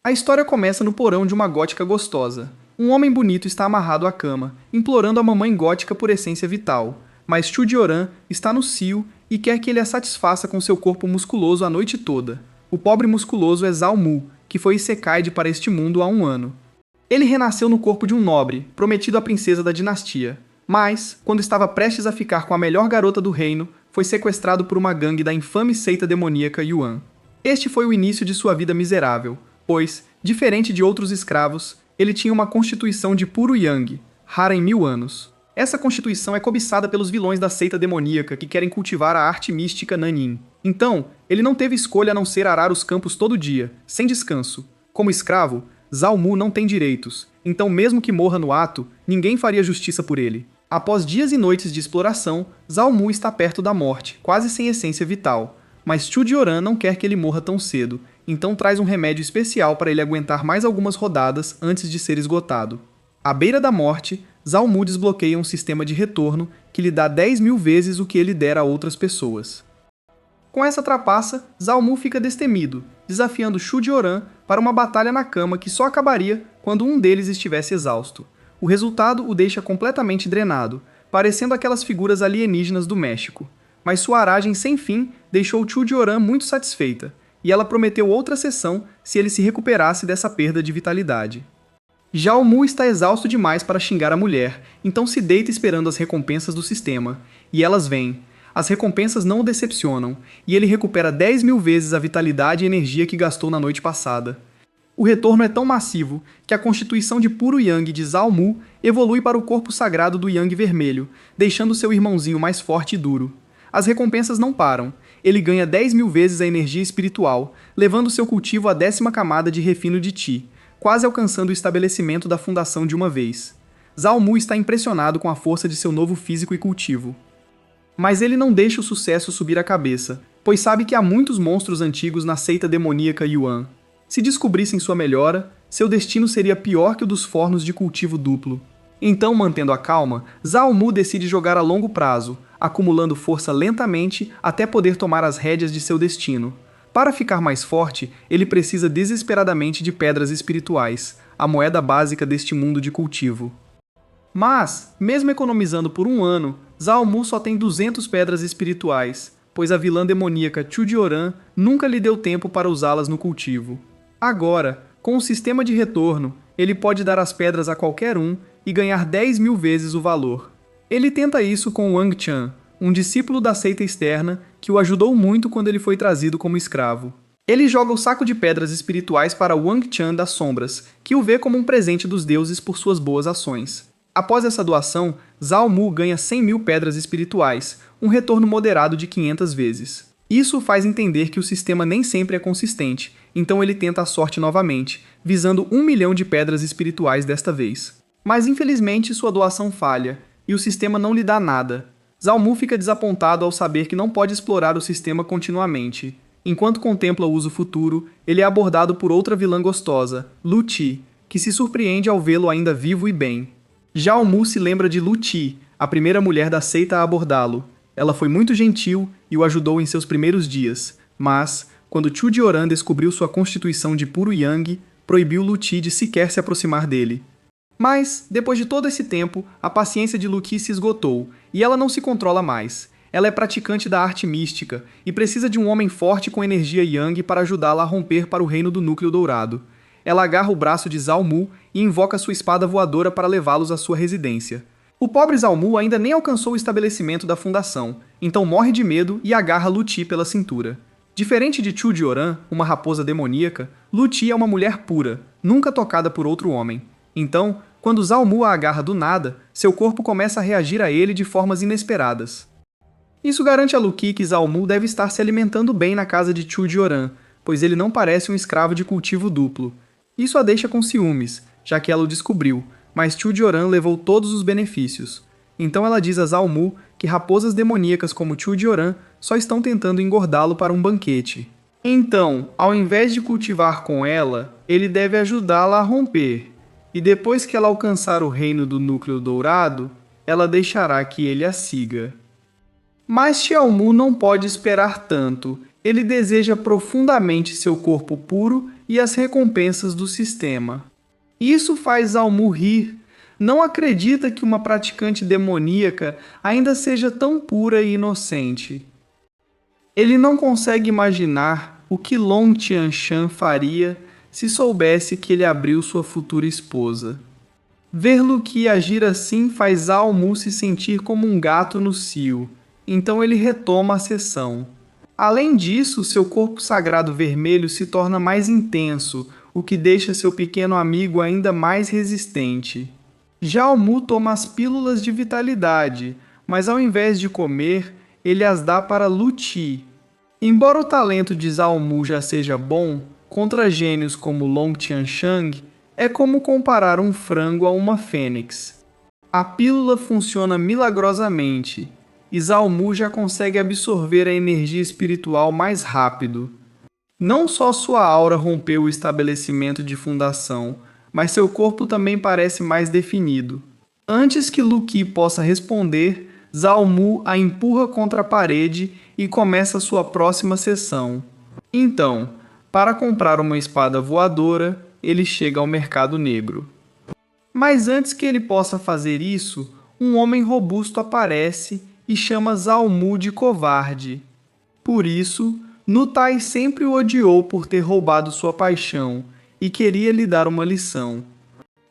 A história começa no porão de uma gótica gostosa. Um homem bonito está amarrado à cama, implorando a mamãe gótica por essência vital. Mas Chudioran está no cio e quer que ele a satisfaça com seu corpo musculoso a noite toda. O pobre musculoso é Zalmu, que foi Isekai para este mundo há 1 ano. Ele renasceu no corpo de um nobre, prometido à princesa da dinastia. Mas, quando estava prestes a ficar com a melhor garota do reino, foi sequestrado por uma gangue da infame seita demoníaca Yuan. Este foi o início de sua vida miserável, pois, diferente de outros escravos, ele tinha uma constituição de puro Yang, rara em 1000 anos. Essa constituição é cobiçada pelos vilões da seita demoníaca que querem cultivar a arte mística Nanin. Então, ele não teve escolha a não ser arar os campos todo dia, sem descanso. Como escravo, Zalmu não tem direitos, então mesmo que morra no ato, ninguém faria justiça por ele. Após dias e noites de exploração, Zalmu está perto da morte, quase sem essência vital. Mas Chudioran não quer que ele morra tão cedo, então traz um remédio especial para ele aguentar mais algumas rodadas antes de ser esgotado. À beira da morte, Zalmu desbloqueia um sistema de retorno que lhe dá 10.000 vezes o que ele der a outras pessoas. Com essa trapaça, Zalmu fica destemido, desafiando Chudioran para uma batalha na cama que só acabaria quando um deles estivesse exausto. O resultado o deixa completamente drenado, parecendo aquelas figuras alienígenas do México. Mas sua aragem sem fim deixou Chudioran muito satisfeita, e ela prometeu outra sessão se ele se recuperasse dessa perda de vitalidade. Já o Mu está exausto demais para xingar a mulher, então se deita esperando as recompensas do sistema, e elas vêm. As recompensas não o decepcionam, e ele recupera 10.000 vezes a vitalidade e energia que gastou na noite passada. O retorno é tão massivo que a constituição de puro Yang de Zalmu evolui para o corpo sagrado do Yang vermelho, deixando seu irmãozinho mais forte e duro. As recompensas não param. Ele ganha 10.000 vezes a energia espiritual, levando seu cultivo à 10ª camada de refino de Ti, quase alcançando o estabelecimento da fundação de uma vez. Zalmu está impressionado com a força de seu novo físico e cultivo. Mas ele não deixa o sucesso subir a cabeça, pois sabe que há muitos monstros antigos na seita demoníaca Yuan. Se descobrissem sua melhora, seu destino seria pior que o dos fornos de cultivo duplo. Então, mantendo a calma, Zalmu decide jogar a longo prazo, acumulando força lentamente até poder tomar as rédeas de seu destino. Para ficar mais forte, ele precisa desesperadamente de pedras espirituais, a moeda básica deste mundo de cultivo. Mas, mesmo economizando por 1 ano, Zalmu só tem 200 pedras espirituais, pois a vilã demoníaca Chudioran nunca lhe deu tempo para usá-las no cultivo. Agora, com o sistema de retorno, ele pode dar as pedras a qualquer um e ganhar 10.000 vezes o valor. Ele tenta isso com Wang Chan, um discípulo da seita externa que o ajudou muito quando ele foi trazido como escravo. Ele joga o saco de pedras espirituais para Wang Chan das Sombras, que o vê como um presente dos deuses por suas boas ações. Após essa doação, Zalmu ganha 100.000 pedras espirituais, um retorno moderado de 500 vezes. Isso o faz entender que o sistema nem sempre é consistente, então ele tenta a sorte novamente, visando 1 milhão de pedras espirituais desta vez. Mas infelizmente sua doação falha, e o sistema não lhe dá nada. Zalmu fica desapontado ao saber que não pode explorar o sistema continuamente. Enquanto contempla o uso futuro, ele é abordado por outra vilã gostosa, Lu Ti, que se surpreende ao vê-lo ainda vivo e bem. Já o Mu se lembra de Lu Ti, a primeira mulher da seita a abordá-lo. Ela foi muito gentil e o ajudou em seus primeiros dias, mas, quando Chudioran descobriu sua constituição de puro Yang, proibiu Lu Ti de sequer se aproximar dele. Mas, depois de todo esse tempo, a paciência de Lu Ti se esgotou, e ela não se controla mais. Ela é praticante da arte mística, e precisa de um homem forte com energia Yang para ajudá-la a romper para o reino do núcleo dourado. Ela agarra o braço de Zalmu e invoca sua espada voadora para levá-los à sua residência. O pobre Zalmu ainda nem alcançou o estabelecimento da fundação, então morre de medo e agarra Lu Ti pela cintura. Diferente de Chudioran, uma raposa demoníaca, Lu Ti é uma mulher pura, nunca tocada por outro homem. Então, quando Zalmu a agarra do nada, seu corpo começa a reagir a ele de formas inesperadas. Isso garante a Lu Ti que Zalmu deve estar se alimentando bem na casa de Chudioran, pois ele não parece um escravo de cultivo duplo. Isso a deixa com ciúmes, já que ela o descobriu, mas Chudioran levou todos os benefícios. Então ela diz a Zalmu que raposas demoníacas como Chudioran só estão tentando engordá-lo para um banquete. Então, ao invés de cultivar com ela, ele deve ajudá-la a romper. E depois que ela alcançar o reino do núcleo dourado, ela deixará que ele a siga. Mas Xiaomu não pode esperar tanto. Ele deseja profundamente seu corpo puro e as recompensas do sistema. Isso faz Zalmu rir. Não acredita que uma praticante demoníaca ainda seja tão pura e inocente. Ele não consegue imaginar o que Long Tianshan faria se soubesse que ele abriu sua futura esposa. Ver Luqi agir assim faz Zalmu se sentir como um gato no cio, então ele retoma a sessão. Além disso, seu corpo sagrado vermelho se torna mais intenso, o que deixa seu pequeno amigo ainda mais resistente. Zalmu toma as pílulas de vitalidade, mas ao invés de comer, ele as dá para Luqi. Embora o talento de Zalmu já seja bom, contra gênios como Long Tianshang, é como comparar um frango a uma fênix. A pílula funciona milagrosamente, e Zalmu já consegue absorver a energia espiritual mais rápido. Não só sua aura rompeu o estabelecimento de fundação, mas seu corpo também parece mais definido. Antes que Luqi possa responder, Zalmu a empurra contra a parede e começa sua próxima sessão. Então, para comprar uma espada voadora, ele chega ao mercado negro. Mas antes que ele possa fazer isso, um homem robusto aparece e chama Zalmu de covarde. Por isso, Nutai sempre o odiou por ter roubado sua paixão e queria lhe dar uma lição.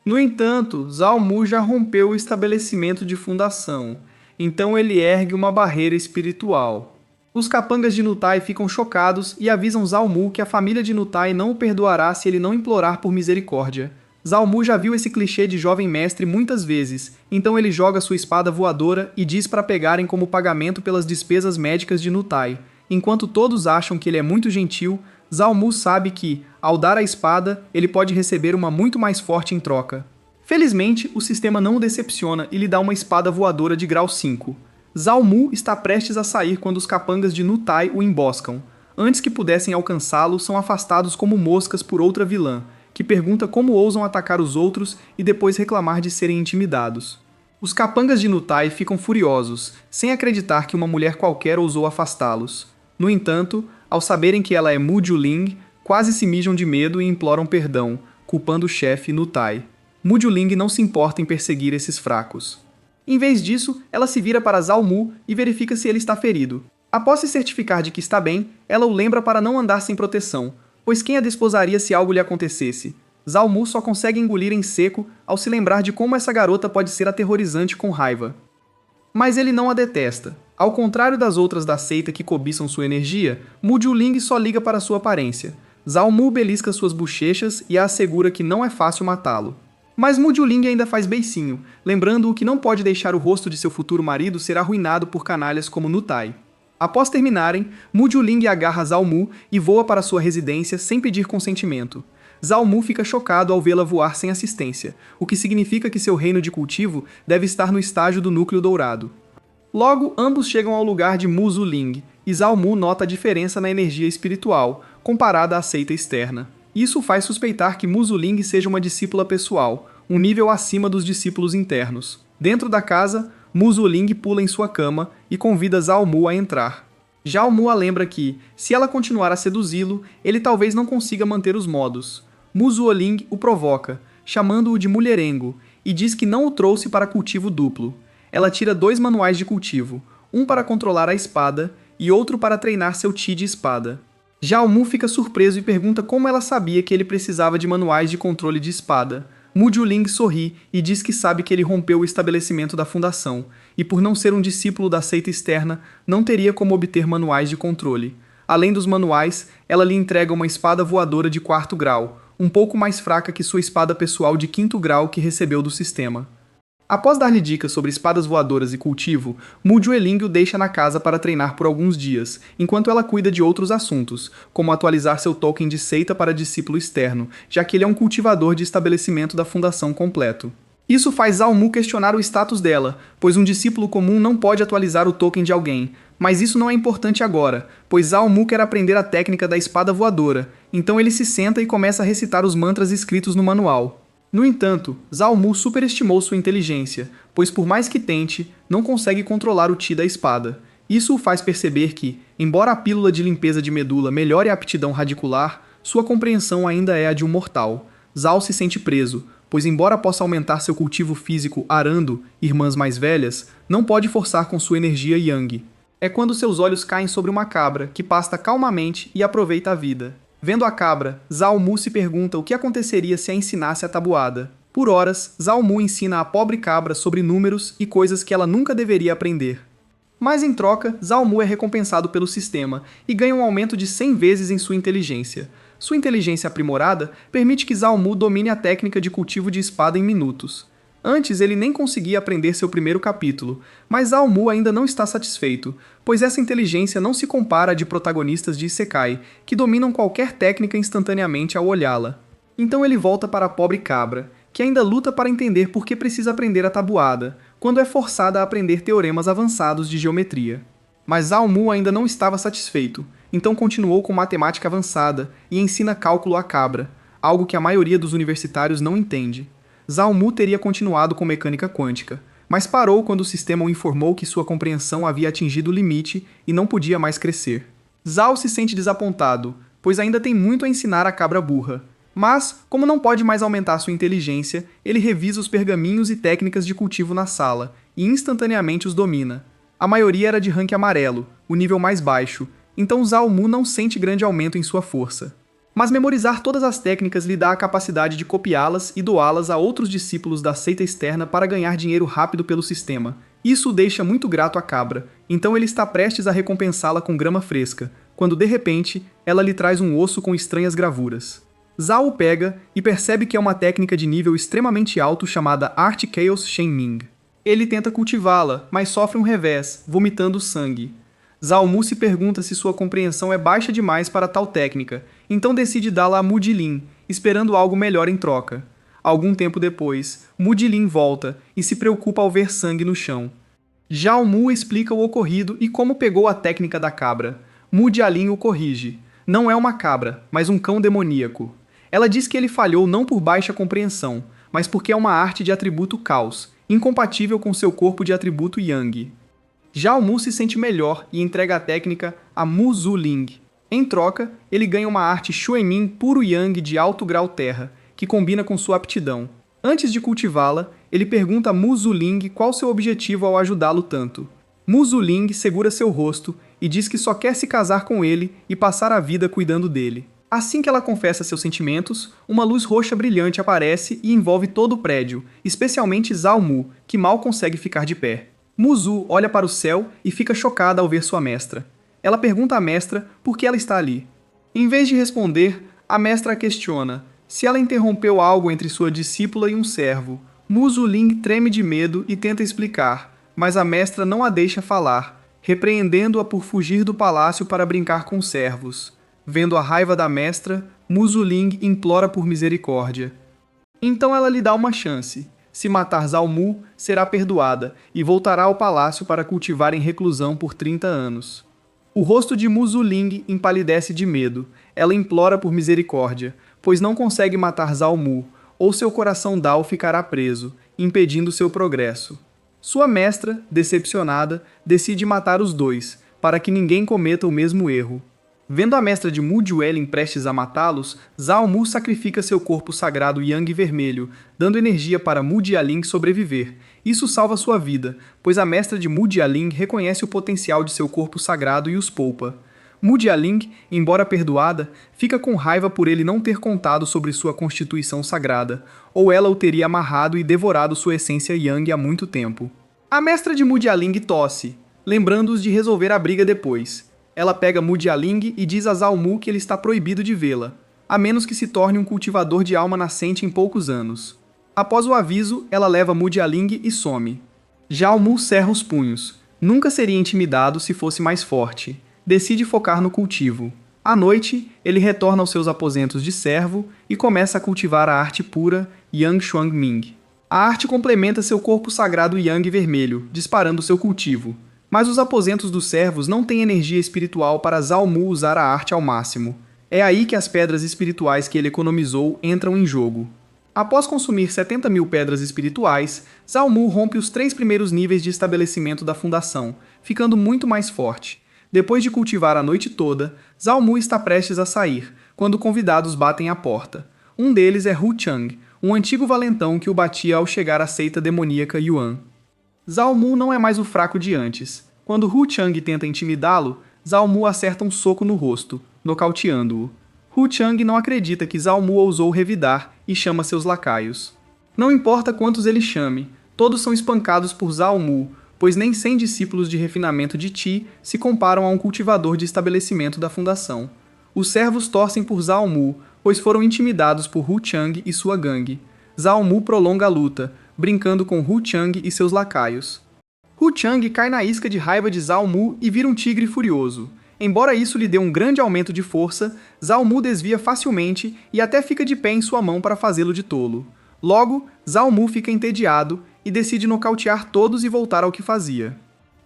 No entanto, Zalmu já rompeu o estabelecimento de fundação, então ele ergue uma barreira espiritual. Os capangas de Nutai ficam chocados e avisam Zalmu que a família de Nutai não o perdoará se ele não implorar por misericórdia. Zalmu já viu esse clichê de jovem mestre muitas vezes, então ele joga sua espada voadora e diz para pegarem como pagamento pelas despesas médicas de Nutai. Enquanto todos acham que ele é muito gentil, Zalmu sabe que, ao dar a espada, ele pode receber uma muito mais forte em troca. Felizmente, o sistema não o decepciona e lhe dá uma espada voadora de grau 5. Zalmu está prestes a sair quando os capangas de Nutai o emboscam. Antes que pudessem alcançá-lo, são afastados como moscas por outra vilã, que pergunta como ousam atacar os outros e depois reclamar de serem intimidados. Os capangas de Nutai ficam furiosos, sem acreditar que uma mulher qualquer ousou afastá-los. No entanto, ao saberem que ela é Mu Juling, quase se mijam de medo e imploram perdão, culpando o chefe Nutai. Mu Juling não se importa em perseguir esses fracos. Em vez disso, ela se vira para Zalmu e verifica se ele está ferido. Após se certificar de que está bem, ela o lembra para não andar sem proteção, pois quem a desposaria se algo lhe acontecesse? Zalmu só consegue engolir em seco ao se lembrar de como essa garota pode ser aterrorizante com raiva. Mas ele não a detesta. Ao contrário das outras da seita que cobiçam sua energia, Mu Juling só liga para sua aparência. Zalmu belisca suas bochechas e a assegura que não é fácil matá-lo. Mas Mu Juling ainda faz beicinho, lembrando-o que não pode deixar o rosto de seu futuro marido ser arruinado por canalhas como Nutai. Após terminarem, Mu Juling agarra Zalmu e voa para sua residência sem pedir consentimento. Zalmu fica chocado ao vê-la voar sem assistência, o que significa que seu reino de cultivo deve estar no estágio do núcleo dourado. Logo, ambos chegam ao lugar de Mu Zuling, e Zalmu nota a diferença na energia espiritual, comparada à seita externa. Isso faz suspeitar que Mu Zuling seja uma discípula pessoal, um nível acima dos discípulos internos. Dentro da casa, Mu Zuling pula em sua cama e convida Zalmu a entrar. Zalmu a lembra que, se ela continuar a seduzi-lo, ele talvez não consiga manter os modos. Mu Zuling o provoca, chamando-o de mulherengo, e diz que não o trouxe para cultivo duplo. Ela tira 2 manuais de cultivo, um para controlar a espada e outro para treinar seu Ti de espada. Zalmu fica surpreso e pergunta como ela sabia que ele precisava de manuais de controle de espada. Mu Juling sorri e diz que sabe que ele rompeu o estabelecimento da fundação, e por não ser um discípulo da seita externa, não teria como obter manuais de controle. Além dos manuais, ela lhe entrega uma espada voadora de 4º grau, um pouco mais fraca que sua espada pessoal de 5º grau que recebeu do sistema. Após dar-lhe dicas sobre espadas voadoras e cultivo, Mu Juling o deixa na casa para treinar por alguns dias, enquanto ela cuida de outros assuntos, como atualizar seu token de seita para discípulo externo, já que ele é um cultivador de estabelecimento da fundação completo. Isso faz Zalmu questionar o status dela, pois um discípulo comum não pode atualizar o token de alguém, mas isso não é importante agora, pois Zalmu quer aprender a técnica da espada voadora, então ele se senta e começa a recitar os mantras escritos no manual. No entanto, Zalmu superestimou sua inteligência, pois por mais que tente, não consegue controlar o Ti da espada. Isso o faz perceber que, embora a pílula de limpeza de medula melhore a aptidão radicular, sua compreensão ainda é a de um mortal. Zal se sente preso, pois embora possa aumentar seu cultivo físico arando irmãs mais velhas, não pode forçar com sua energia Yang. É quando seus olhos caem sobre uma cabra, que pasta calmamente e aproveita a vida. Vendo a cabra, Zal Mu se pergunta o que aconteceria se a ensinasse a tabuada. Por horas, Zal Mu ensina a pobre cabra sobre números e coisas que ela nunca deveria aprender. Mas em troca, Zal Mu é recompensado pelo sistema e ganha um aumento de 100 vezes em sua inteligência. Sua inteligência aprimorada permite que Zal Mu domine a técnica de cultivo de espada em minutos. Antes ele nem conseguia aprender seu primeiro capítulo, mas Zal Mu ainda não está satisfeito, pois essa inteligência não se compara à de protagonistas de Isekai, que dominam qualquer técnica instantaneamente ao olhá-la. Então ele volta para a pobre cabra, que ainda luta para entender por que precisa aprender a tabuada, quando é forçada a aprender teoremas avançados de geometria. Mas Zal Mu ainda não estava satisfeito, então continuou com matemática avançada e ensina cálculo à cabra, algo que a maioria dos universitários não entende. Zal Mu teria continuado com mecânica quântica, mas parou quando o sistema o informou que sua compreensão havia atingido o limite e não podia mais crescer. Zal se sente desapontado, pois ainda tem muito a ensinar à cabra burra. Mas, como não pode mais aumentar sua inteligência, ele revisa os pergaminhos e técnicas de cultivo na sala, e instantaneamente os domina. A maioria era de rank amarelo, o nível mais baixo, então Zal Mu não sente grande aumento em sua força. Mas memorizar todas as técnicas lhe dá a capacidade de copiá-las e doá-las a outros discípulos da seita externa para ganhar dinheiro rápido pelo sistema. Isso o deixa muito grato à cabra, então ele está prestes a recompensá-la com grama fresca, quando de repente ela lhe traz um osso com estranhas gravuras. Zal o pega e percebe que é uma técnica de nível extremamente alto chamada Art Chaos Shenming. Ele tenta cultivá-la, mas sofre um revés, vomitando sangue. Zal Mu se pergunta se sua compreensão é baixa demais para tal técnica, então decide dá-la a Mu Jilin, esperando algo melhor em troca. Algum tempo depois, Mu Jilin volta e se preocupa ao ver sangue no chão. Zhao Mu explica o ocorrido e como pegou a técnica da cabra. Mu Jialin o corrige. Não é uma cabra, mas um cão demoníaco. Ela diz que ele falhou não por baixa compreensão, mas porque é uma arte de atributo caos, incompatível com seu corpo de atributo Yang. Zhao Mu se sente melhor e entrega a técnica a Mu Zuling. Em troca, ele ganha uma arte Xuemin puro Yang de alto grau terra, que combina com sua aptidão. Antes de cultivá-la, ele pergunta a Mu Zuling qual seu objetivo ao ajudá-lo tanto. Mu Zuling segura seu rosto e diz que só quer se casar com ele e passar a vida cuidando dele. Assim que ela confessa seus sentimentos, uma luz roxa brilhante aparece e envolve todo o prédio, especialmente Zhao Mu, que mal consegue ficar de pé. Muzu olha para o céu e fica chocada ao ver sua mestra. Ela pergunta à mestra por que ela está ali. Em vez de responder, a mestra a questiona se ela interrompeu algo entre sua discípula e um servo. Mu Zuling treme de medo e tenta explicar, mas a mestra não a deixa falar, repreendendo-a por fugir do palácio para brincar com servos. Vendo a raiva da mestra, Mu Zuling implora por misericórdia. Então ela lhe dá uma chance. Se matar Zhao Mu, será perdoada e voltará ao palácio para cultivar em reclusão por 30 anos. O rosto de Mu Zuling empalidece de medo. Ela implora por misericórdia, pois não consegue matar Zhao Mu, ou seu coração Dao ficará preso, impedindo seu progresso. Sua mestra, decepcionada, decide matar os dois, para que ninguém cometa o mesmo erro. Vendo a mestra de Mu Juelin prestes a matá-los, Zhao Mu sacrifica seu corpo sagrado Yang vermelho, dando energia para Mu Jialin sobreviver. Isso salva sua vida, pois a mestra de Mu Jialin reconhece o potencial de seu corpo sagrado e os poupa. Mu Jialin, embora perdoada, fica com raiva por ele não ter contado sobre sua constituição sagrada, ou ela o teria amarrado e devorado sua essência Yang há muito tempo. A mestra de Mu Jialin tosse, lembrando-os de resolver a briga depois. Ela pega Mu Jialin e diz a Zhao Mu que ele está proibido de vê-la, a menos que se torne um cultivador de alma nascente em poucos anos. Após o aviso, ela leva Mu Jialin e some. Zhao Mu cerra os punhos. Nunca seria intimidado se fosse mais forte. Decide focar no cultivo. À noite, ele retorna aos seus aposentos de servo e começa a cultivar a arte pura Yang Xuangming. A arte complementa seu corpo sagrado Yang vermelho, disparando seu cultivo. Mas os aposentos dos servos não têm energia espiritual para Zhao Mu usar a arte ao máximo. É aí que as pedras espirituais que ele economizou entram em jogo. Após consumir 70.000 pedras espirituais, Zhao Mu rompe os 3 primeiros níveis de estabelecimento da fundação, ficando muito mais forte. Depois de cultivar a noite toda, Zhao Mu está prestes a sair, quando convidados batem à porta. Um deles é Hu Chang, um antigo valentão que o batia ao chegar à seita demoníaca Yuan. Zhao Mu não é mais o fraco de antes. Quando Hu Chang tenta intimidá-lo, Zhao Mu acerta um soco no rosto, nocauteando-o. Hu Chang não acredita que Zhao Mu ousou revidar e chama seus lacaios. Não importa quantos ele chame, todos são espancados por Zhao Mu, pois nem 100 discípulos de refinamento de Qi se comparam a um cultivador de estabelecimento da fundação. Os servos torcem por Zhao Mu, pois foram intimidados por Hu Chang e sua gangue. Zhao Mu prolonga a luta, brincando com Hu Chang e seus lacaios. Hu Chang cai na isca de raiva de Zhao Mu e vira um tigre furioso. Embora isso lhe dê um grande aumento de força, Zhao Mu desvia facilmente e até fica de pé em sua mão para fazê-lo de tolo. Logo, Zhao Mu fica entediado e decide nocautear todos e voltar ao que fazia.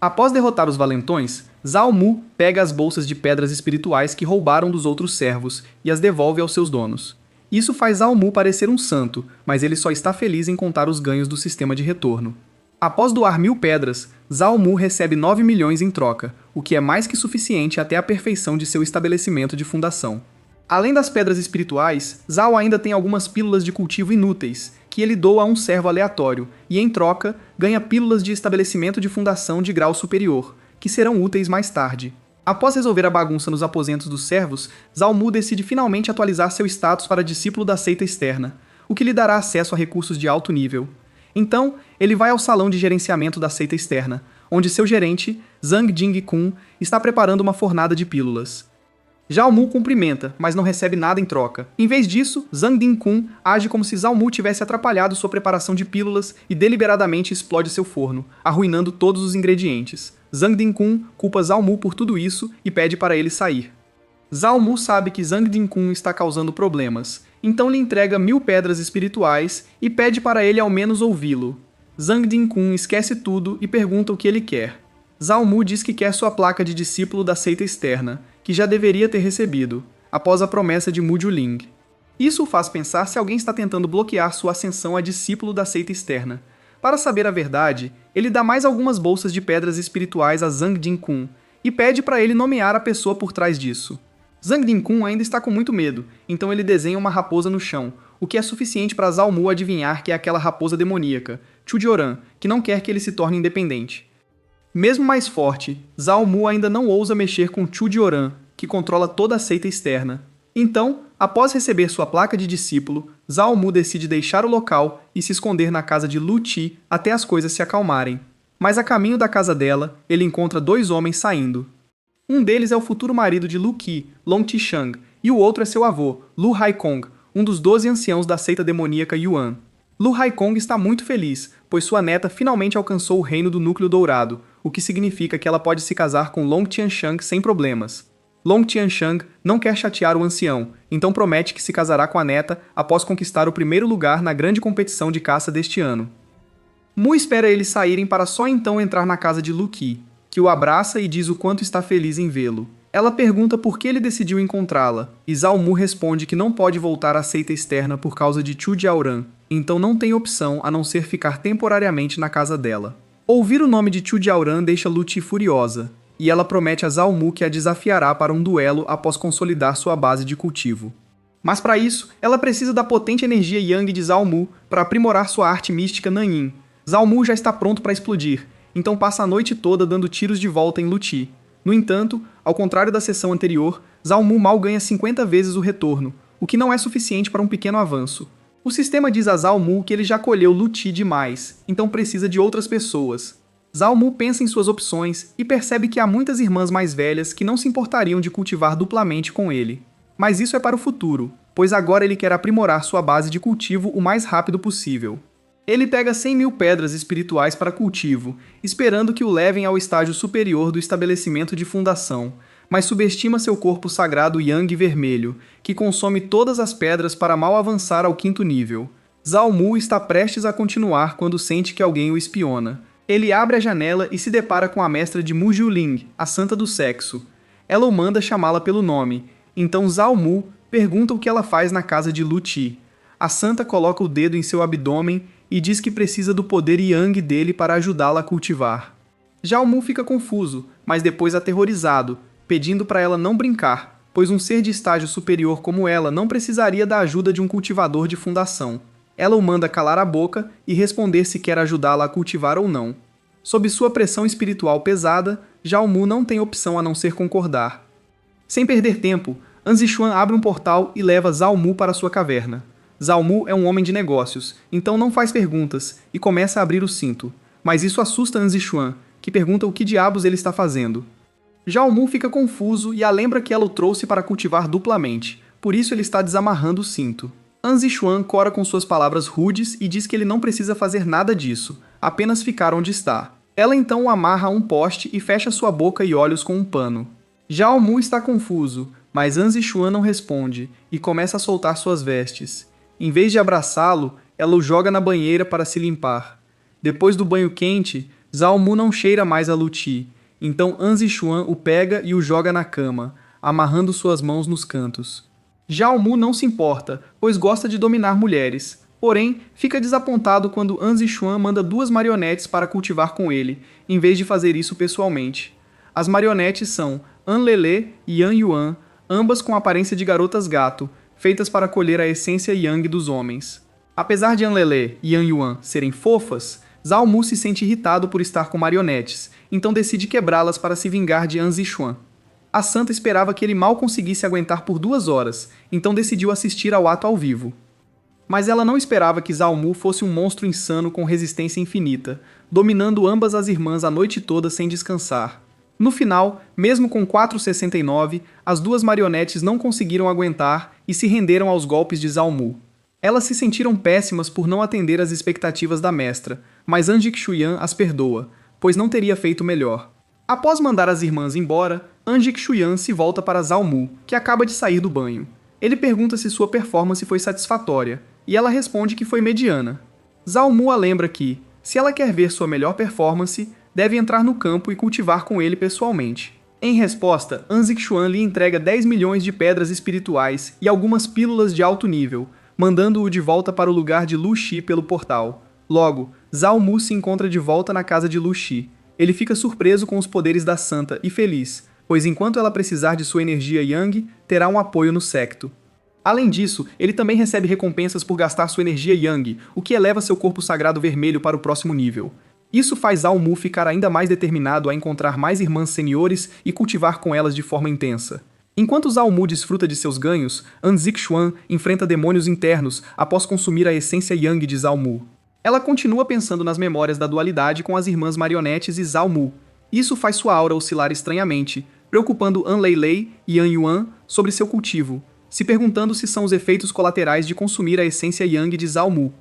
Após derrotar os valentões, Zhao Mu pega as bolsas de pedras espirituais que roubaram dos outros servos e as devolve aos seus donos. Isso faz Zhao Mu parecer um santo, mas ele só está feliz em contar os ganhos do sistema de retorno. Após doar 1000 pedras, Zhao Mu recebe 9 milhões em troca, o que é mais que suficiente até a perfeição de seu estabelecimento de fundação. Além das pedras espirituais, Zhao ainda tem algumas pílulas de cultivo inúteis, que ele doa a um servo aleatório, e em troca, ganha pílulas de estabelecimento de fundação de grau superior, que serão úteis mais tarde. Após resolver a bagunça nos aposentos dos servos, Zhao Mu decide finalmente atualizar seu status para discípulo da seita externa, o que lhe dará acesso a recursos de alto nível. Então, ele vai ao salão de gerenciamento da seita externa, onde seu gerente, Zhang Jingkun, está preparando uma fornada de pílulas. Zhao Mu cumprimenta, mas não recebe nada em troca. Em vez disso, Zhang Jingkun age como se Zhao Mu tivesse atrapalhado sua preparação de pílulas e deliberadamente explode seu forno, arruinando todos os ingredientes. Zhang Jingkun culpa Zhao Mu por tudo isso e pede para ele sair. Zhao Mu sabe que Zhang Jingkun está causando problemas, então lhe entrega 1000 pedras espirituais e pede para ele ao menos ouvi-lo. Zhang Jingkun esquece tudo e pergunta o que ele quer. Zhao Mu diz que quer sua placa de discípulo da seita externa, que já deveria ter recebido, após a promessa de Mu Juling. Isso o faz pensar se alguém está tentando bloquear sua ascensão a discípulo da seita externa. Para saber a verdade, ele dá mais algumas bolsas de pedras espirituais a Zhang Jingkun e pede para ele nomear a pessoa por trás disso. Zhang Jingkun ainda está com muito medo, então ele desenha uma raposa no chão, o que é suficiente para Zhao Mu adivinhar que é aquela raposa demoníaca, Chudioran, que não quer que ele se torne independente. Mesmo mais forte, Zhao Mu ainda não ousa mexer com Chudioran, que controla toda a seita externa. Então, após receber sua placa de discípulo, Zhao Mu decide deixar o local e se esconder na casa de Lu Qi até as coisas se acalmarem. Mas a caminho da casa dela, ele encontra 2 homens saindo. Um deles é o futuro marido de Lu Qi, Long Tishang, e o outro é seu avô, Lu Haikong, um dos 12 anciãos da seita demoníaca Yuan. Lu Haikong está muito feliz, pois sua neta finalmente alcançou o reino do Núcleo Dourado, o que significa que ela pode se casar com Long Tianshang sem problemas. Long Tianshang não quer chatear o ancião, então promete que se casará com a neta após conquistar o primeiro lugar na grande competição de caça deste ano. Mu espera eles saírem para só então entrar na casa de Lu Qi, que o abraça e diz o quanto está feliz em vê-lo. Ela pergunta por que ele decidiu encontrá-la, e Zhao Mu responde que não pode voltar à seita externa por causa de Chu Jiaoran, então não tem opção a não ser ficar temporariamente na casa dela. Ouvir o nome de Chu Jiaoran deixa Lu Qi furiosa, e ela promete a Zhao Mu que a desafiará para um duelo após consolidar sua base de cultivo. Mas para isso, ela precisa da potente energia Yang de Zhao Mu para aprimorar sua arte mística Nanyin. Zhao Mu já está pronto para explodir, então passa a noite toda dando tiros de volta em Lu Qi. No entanto, ao contrário da sessão anterior, Zhao Mu mal ganha 50 vezes o retorno, o que não é suficiente para um pequeno avanço. O sistema diz a Zhao Mu que ele já colheu Lu Qi demais, então precisa de outras pessoas. Zhao Mu pensa em suas opções e percebe que há muitas irmãs mais velhas que não se importariam de cultivar duplamente com ele. Mas isso é para o futuro, pois agora ele quer aprimorar sua base de cultivo o mais rápido possível. Ele pega 100.000 pedras espirituais para cultivo, esperando que o levem ao estágio superior do estabelecimento de fundação, mas subestima seu corpo sagrado Yang vermelho, que consome todas as pedras para mal avançar ao 5º nível. Zhao Mu está prestes a continuar quando sente que alguém o espiona. Ele abre a janela e se depara com a mestra de Mu Juling, a santa do sexo. Ela o manda chamá-la pelo nome, então Zhao Mu pergunta o que ela faz na casa de Lu Qi. A santa coloca o dedo em seu abdômen e diz que precisa do poder Yang dele para ajudá-la a cultivar. Zhao Mu fica confuso, mas depois aterrorizado, pedindo para ela não brincar, pois um ser de estágio superior como ela não precisaria da ajuda de um cultivador de fundação. Ela o manda calar a boca e responder se quer ajudá-la a cultivar ou não. Sob sua pressão espiritual pesada, Zhao Mu não tem opção a não ser concordar. Sem perder tempo, An Zixuan abre um portal e leva Zhao Mu para sua caverna. Zhao Mu é um homem de negócios, então não faz perguntas e começa a abrir o cinto. Mas isso assusta An Zixuan, que pergunta o que diabos ele está fazendo. Zhao Mu fica confuso e a lembra que ela o trouxe para cultivar duplamente, por isso ele está desamarrando o cinto. An Zixuan cora com suas palavras rudes e diz que ele não precisa fazer nada disso, apenas ficar onde está. Ela então o amarra a um poste e fecha sua boca e olhos com um pano. Zhao Mu está confuso, mas An Zixuan não responde e começa a soltar suas vestes. Em vez de abraçá-lo, ela o joga na banheira para se limpar. Depois do banho quente, Zhao Mu não cheira mais a Luti, então An Zixuan o pega e o joga na cama, amarrando suas mãos nos cantos. Zhao Mu não se importa, pois gosta de dominar mulheres. Porém, fica desapontado quando An Zixuan manda 2 marionetes para cultivar com ele, em vez de fazer isso pessoalmente. As marionetes são An Lele e An Yuan, ambas com aparência de garotas gato, feitas para colher a essência yang dos homens. Apesar de An Lele e An Yuan serem fofas, Zhao Mu se sente irritado por estar com marionetes, então decide quebrá-las para se vingar de An Zixuan. A santa esperava que ele mal conseguisse aguentar por 2 horas, então decidiu assistir ao ato ao vivo. Mas ela não esperava que Zhao Mu fosse um monstro insano com resistência infinita, dominando ambas as irmãs a noite toda sem descansar. No final, mesmo com 4,69, as 2 marionetes não conseguiram aguentar e se renderam aos golpes de Zhao Mu. Elas se sentiram péssimas por não atender às expectativas da mestra, mas An Jixuan as perdoa, pois não teria feito melhor. Após mandar as irmãs embora, An Jixuan se volta para Zhao Mu, que acaba de sair do banho. Ele pergunta se sua performance foi satisfatória, e ela responde que foi mediana. Zhao Mu a lembra que, se ela quer ver sua melhor performance, deve entrar no campo e cultivar com ele pessoalmente. Em resposta, An Zixuan lhe entrega 10 milhões de pedras espirituais e algumas pílulas de alto nível, mandando-o de volta para o lugar de Lu Xi pelo portal. Logo, Zhao Mu se encontra de volta na casa de Lu Xi. Ele fica surpreso com os poderes da santa e feliz, pois enquanto ela precisar de sua energia Yang, terá um apoio no secto. Além disso, ele também recebe recompensas por gastar sua energia Yang, o que eleva seu corpo sagrado vermelho para o próximo nível. Isso faz Zhao Mu ficar ainda mais determinado a encontrar mais irmãs seniores e cultivar com elas de forma intensa. Enquanto Zhao Mu desfruta de seus ganhos, An Zixuan enfrenta demônios internos após consumir a essência Yang de Zhao Mu. Ela continua pensando nas memórias da dualidade com as irmãs marionetes e Zhao Mu. Isso faz sua aura oscilar estranhamente, preocupando An Lei e An Yuan sobre seu cultivo, se perguntando se são os efeitos colaterais de consumir a essência Yang de Zhao Mu.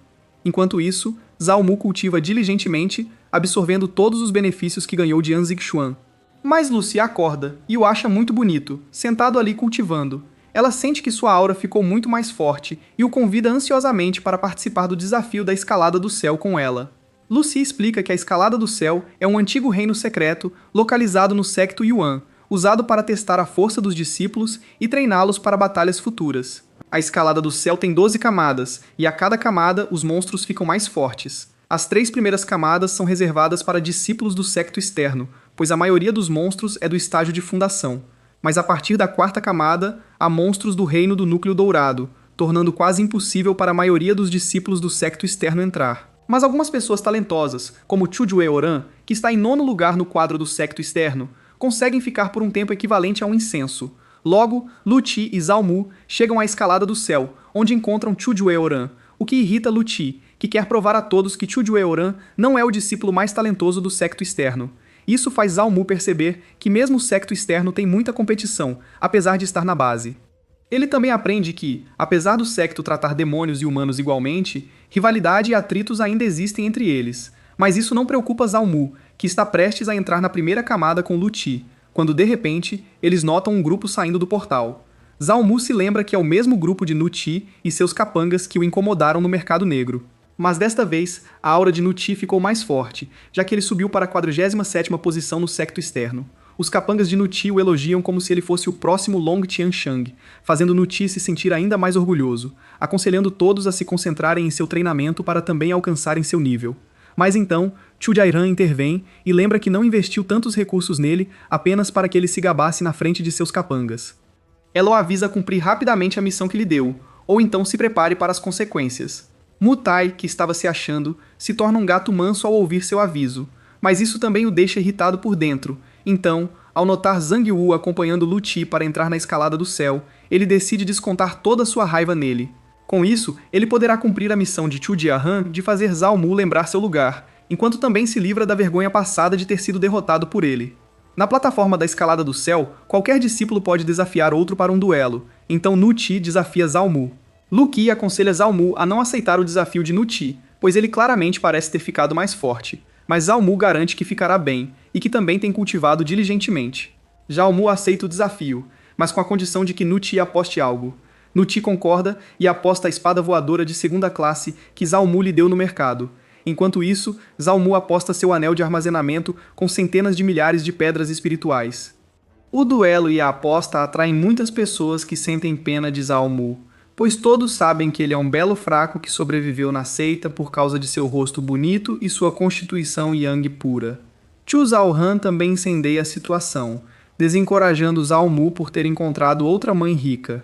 Enquanto isso, Zhao Mu cultiva diligentemente, absorvendo todos os benefícios que ganhou de An Zixuan. Mas Lucy acorda e o acha muito bonito, sentado ali cultivando. Ela sente que sua aura ficou muito mais forte e o convida ansiosamente para participar do desafio da Escalada do Céu com ela. Lucy explica que a Escalada do Céu é um antigo reino secreto localizado no secto Yuan, usado para testar a força dos discípulos e treiná-los para batalhas futuras. A Escalada do Céu tem 12 camadas, e a cada camada os monstros ficam mais fortes. As 3 primeiras camadas são reservadas para discípulos do secto externo, pois a maioria dos monstros é do estágio de fundação. Mas a partir da 4ª camada, há monstros do reino do núcleo dourado, tornando quase impossível para a maioria dos discípulos do secto externo entrar. Mas algumas pessoas talentosas, como Chujue Oran, que está em 9º lugar no quadro do secto externo, conseguem ficar por um tempo equivalente a um incenso. Logo, Lu Ti e Zhao Mu chegam à Escalada do Céu, onde encontram Chujue Oran, o que irrita Lu Ti, que quer provar a todos que Chujue Oran não é o discípulo mais talentoso do secto externo. Isso faz Zhao Mu perceber que mesmo o secto externo tem muita competição, apesar de estar na base. Ele também aprende que, apesar do secto tratar demônios e humanos igualmente, rivalidade e atritos ainda existem entre eles. Mas isso não preocupa Zhao Mu, que está prestes a entrar na 1ª camada com Lu Ti, quando de repente eles notam um grupo saindo do portal. Zhao Mu se lembra que é o mesmo grupo de Nu Ti e seus capangas que o incomodaram no mercado negro. Mas desta vez, a aura de Nu Ti ficou mais forte, já que ele subiu para a 47ª posição no secto externo. Os capangas de Nu Ti o elogiam como se ele fosse o próximo Long Tianshang, fazendo Nu Ti se sentir ainda mais orgulhoso, aconselhando todos a se concentrarem em seu treinamento para também alcançarem seu nível. Mas então, Chu Jairan intervém e lembra que não investiu tantos recursos nele apenas para que ele se gabasse na frente de seus capangas. Ela o avisa a cumprir rapidamente a missão que lhe deu, ou então se prepare para as consequências. Mutai, que estava se achando, se torna um gato manso ao ouvir seu aviso, mas isso também o deixa irritado por dentro. Então, ao notar Zhang Wu acompanhando Lu Qi para entrar na escalada do céu, ele decide descontar toda sua raiva nele. Com isso, ele poderá cumprir a missão de Chu Jiahan de fazer Zhao Mu lembrar seu lugar, enquanto também se livra da vergonha passada de ter sido derrotado por ele. Na plataforma da escalada do céu, qualquer discípulo pode desafiar outro para um duelo, então Nu Ti desafia Zhao Mu. Lu Qi aconselha Zhao Mu a não aceitar o desafio de Nu Ti, pois ele claramente parece ter ficado mais forte, mas Zhao Mu garante que ficará bem, e que também tem cultivado diligentemente. Zhao Mu aceita o desafio, mas com a condição de que Nu Ti aposte algo. Nu Ti concorda e aposta a espada voadora de segunda classe que Zhao Mu lhe deu no mercado. Enquanto isso, Zhao Mu aposta seu anel de armazenamento com centenas de milhares de pedras espirituais. O duelo e a aposta atraem muitas pessoas que sentem pena de Zhao Mu, pois todos sabem que ele é um belo fraco que sobreviveu na seita por causa de seu rosto bonito e sua constituição yang pura. Chu Zhaohan também incendeia a situação, desencorajando Zhao Mu por ter encontrado outra mãe rica.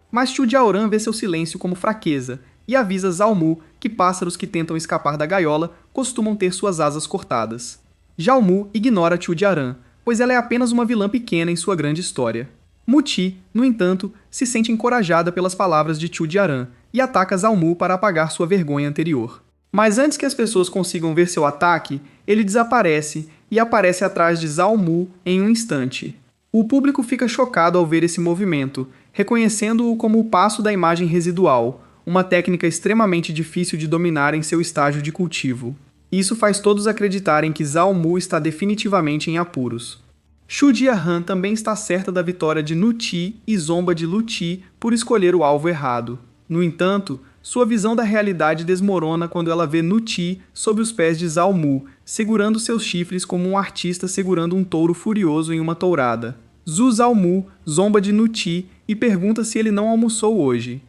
Mas Chu Jiaoran vê seu silêncio como fraqueza e avisa Zhao Mu que pássaros que tentam escapar da gaiola costumam ter suas asas cortadas. Zhao Mu ignora Chu Jiaran, pois ela é apenas uma vilã pequena em sua grande história. Mu Ti, no entanto, se sente encorajada pelas palavras de Chu Jiaran e ataca Zhao Mu para apagar sua vergonha anterior. Mas antes que as pessoas consigam ver seu ataque, ele desaparece e aparece atrás de Zhao Mu em um instante. O público fica chocado ao ver esse movimento, reconhecendo-o como o passo da imagem residual, uma técnica extremamente difícil de dominar em seu estágio de cultivo. Isso faz todos acreditarem que Zhao Mu está definitivamente em apuros. Chu Jiahan também está certa da vitória de Nu Ti e zomba de Lu Qi por escolher o alvo errado. No entanto, sua visão da realidade desmorona quando ela vê Nu Ti sob os pés de Zhao Mu, segurando seus chifres como um artista segurando um touro furioso em uma tourada. Zhu Zhao Mu zomba de Nu Ti e pergunta se ele não almoçou hoje.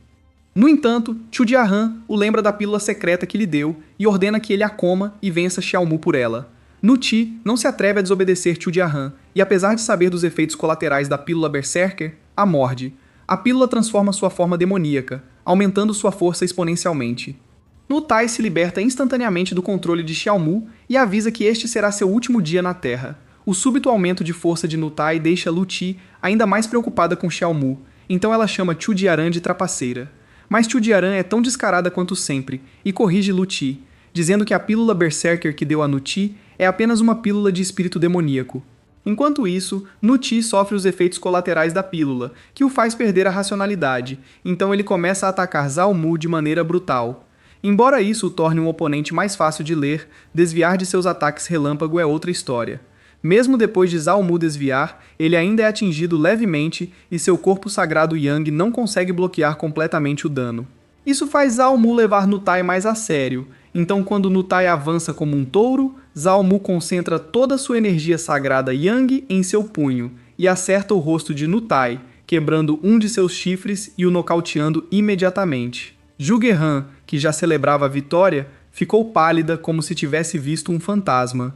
No entanto, Chu Jiahan o lembra da pílula secreta que lhe deu e ordena que ele a coma e vença Xiao Mu por ela. Nu Ti não se atreve a desobedecer Chu Jiahan e, apesar de saber dos efeitos colaterais da pílula Berserker, a morde. A pílula transforma sua forma demoníaca, aumentando sua força exponencialmente. Nu Tai se liberta instantaneamente do controle de Xiao Mu e avisa que este será seu último dia na Terra. O súbito aumento de força de Nu Tai deixa Lu Qi ainda mais preocupada com Xiao Mu, então ela chama Chu Jiaran de trapaceira. Mas Chu Jiaran é tão descarada quanto sempre e corrige Lu Qi, dizendo que a pílula Berserker que deu a Nu Ti é apenas uma pílula de espírito demoníaco. Enquanto isso, Nu Ti sofre os efeitos colaterais da pílula, que o faz perder a racionalidade, então ele começa a atacar Zhao Mu de maneira brutal. Embora isso o torne um oponente mais fácil de ler, desviar de seus ataques relâmpago é outra história. Mesmo depois de Zhao Mu desviar, ele ainda é atingido levemente e seu corpo sagrado Yang não consegue bloquear completamente o dano. Isso faz Zhao Mu levar Nu Tai mais a sério, então quando Nu Tai avança como um touro, Zhao Mu concentra toda sua energia sagrada Yang em seu punho e acerta o rosto de Nu Tai, quebrando um de seus chifres e o nocauteando imediatamente. Zhuge Han, que já celebrava a vitória, ficou pálida como se tivesse visto um fantasma.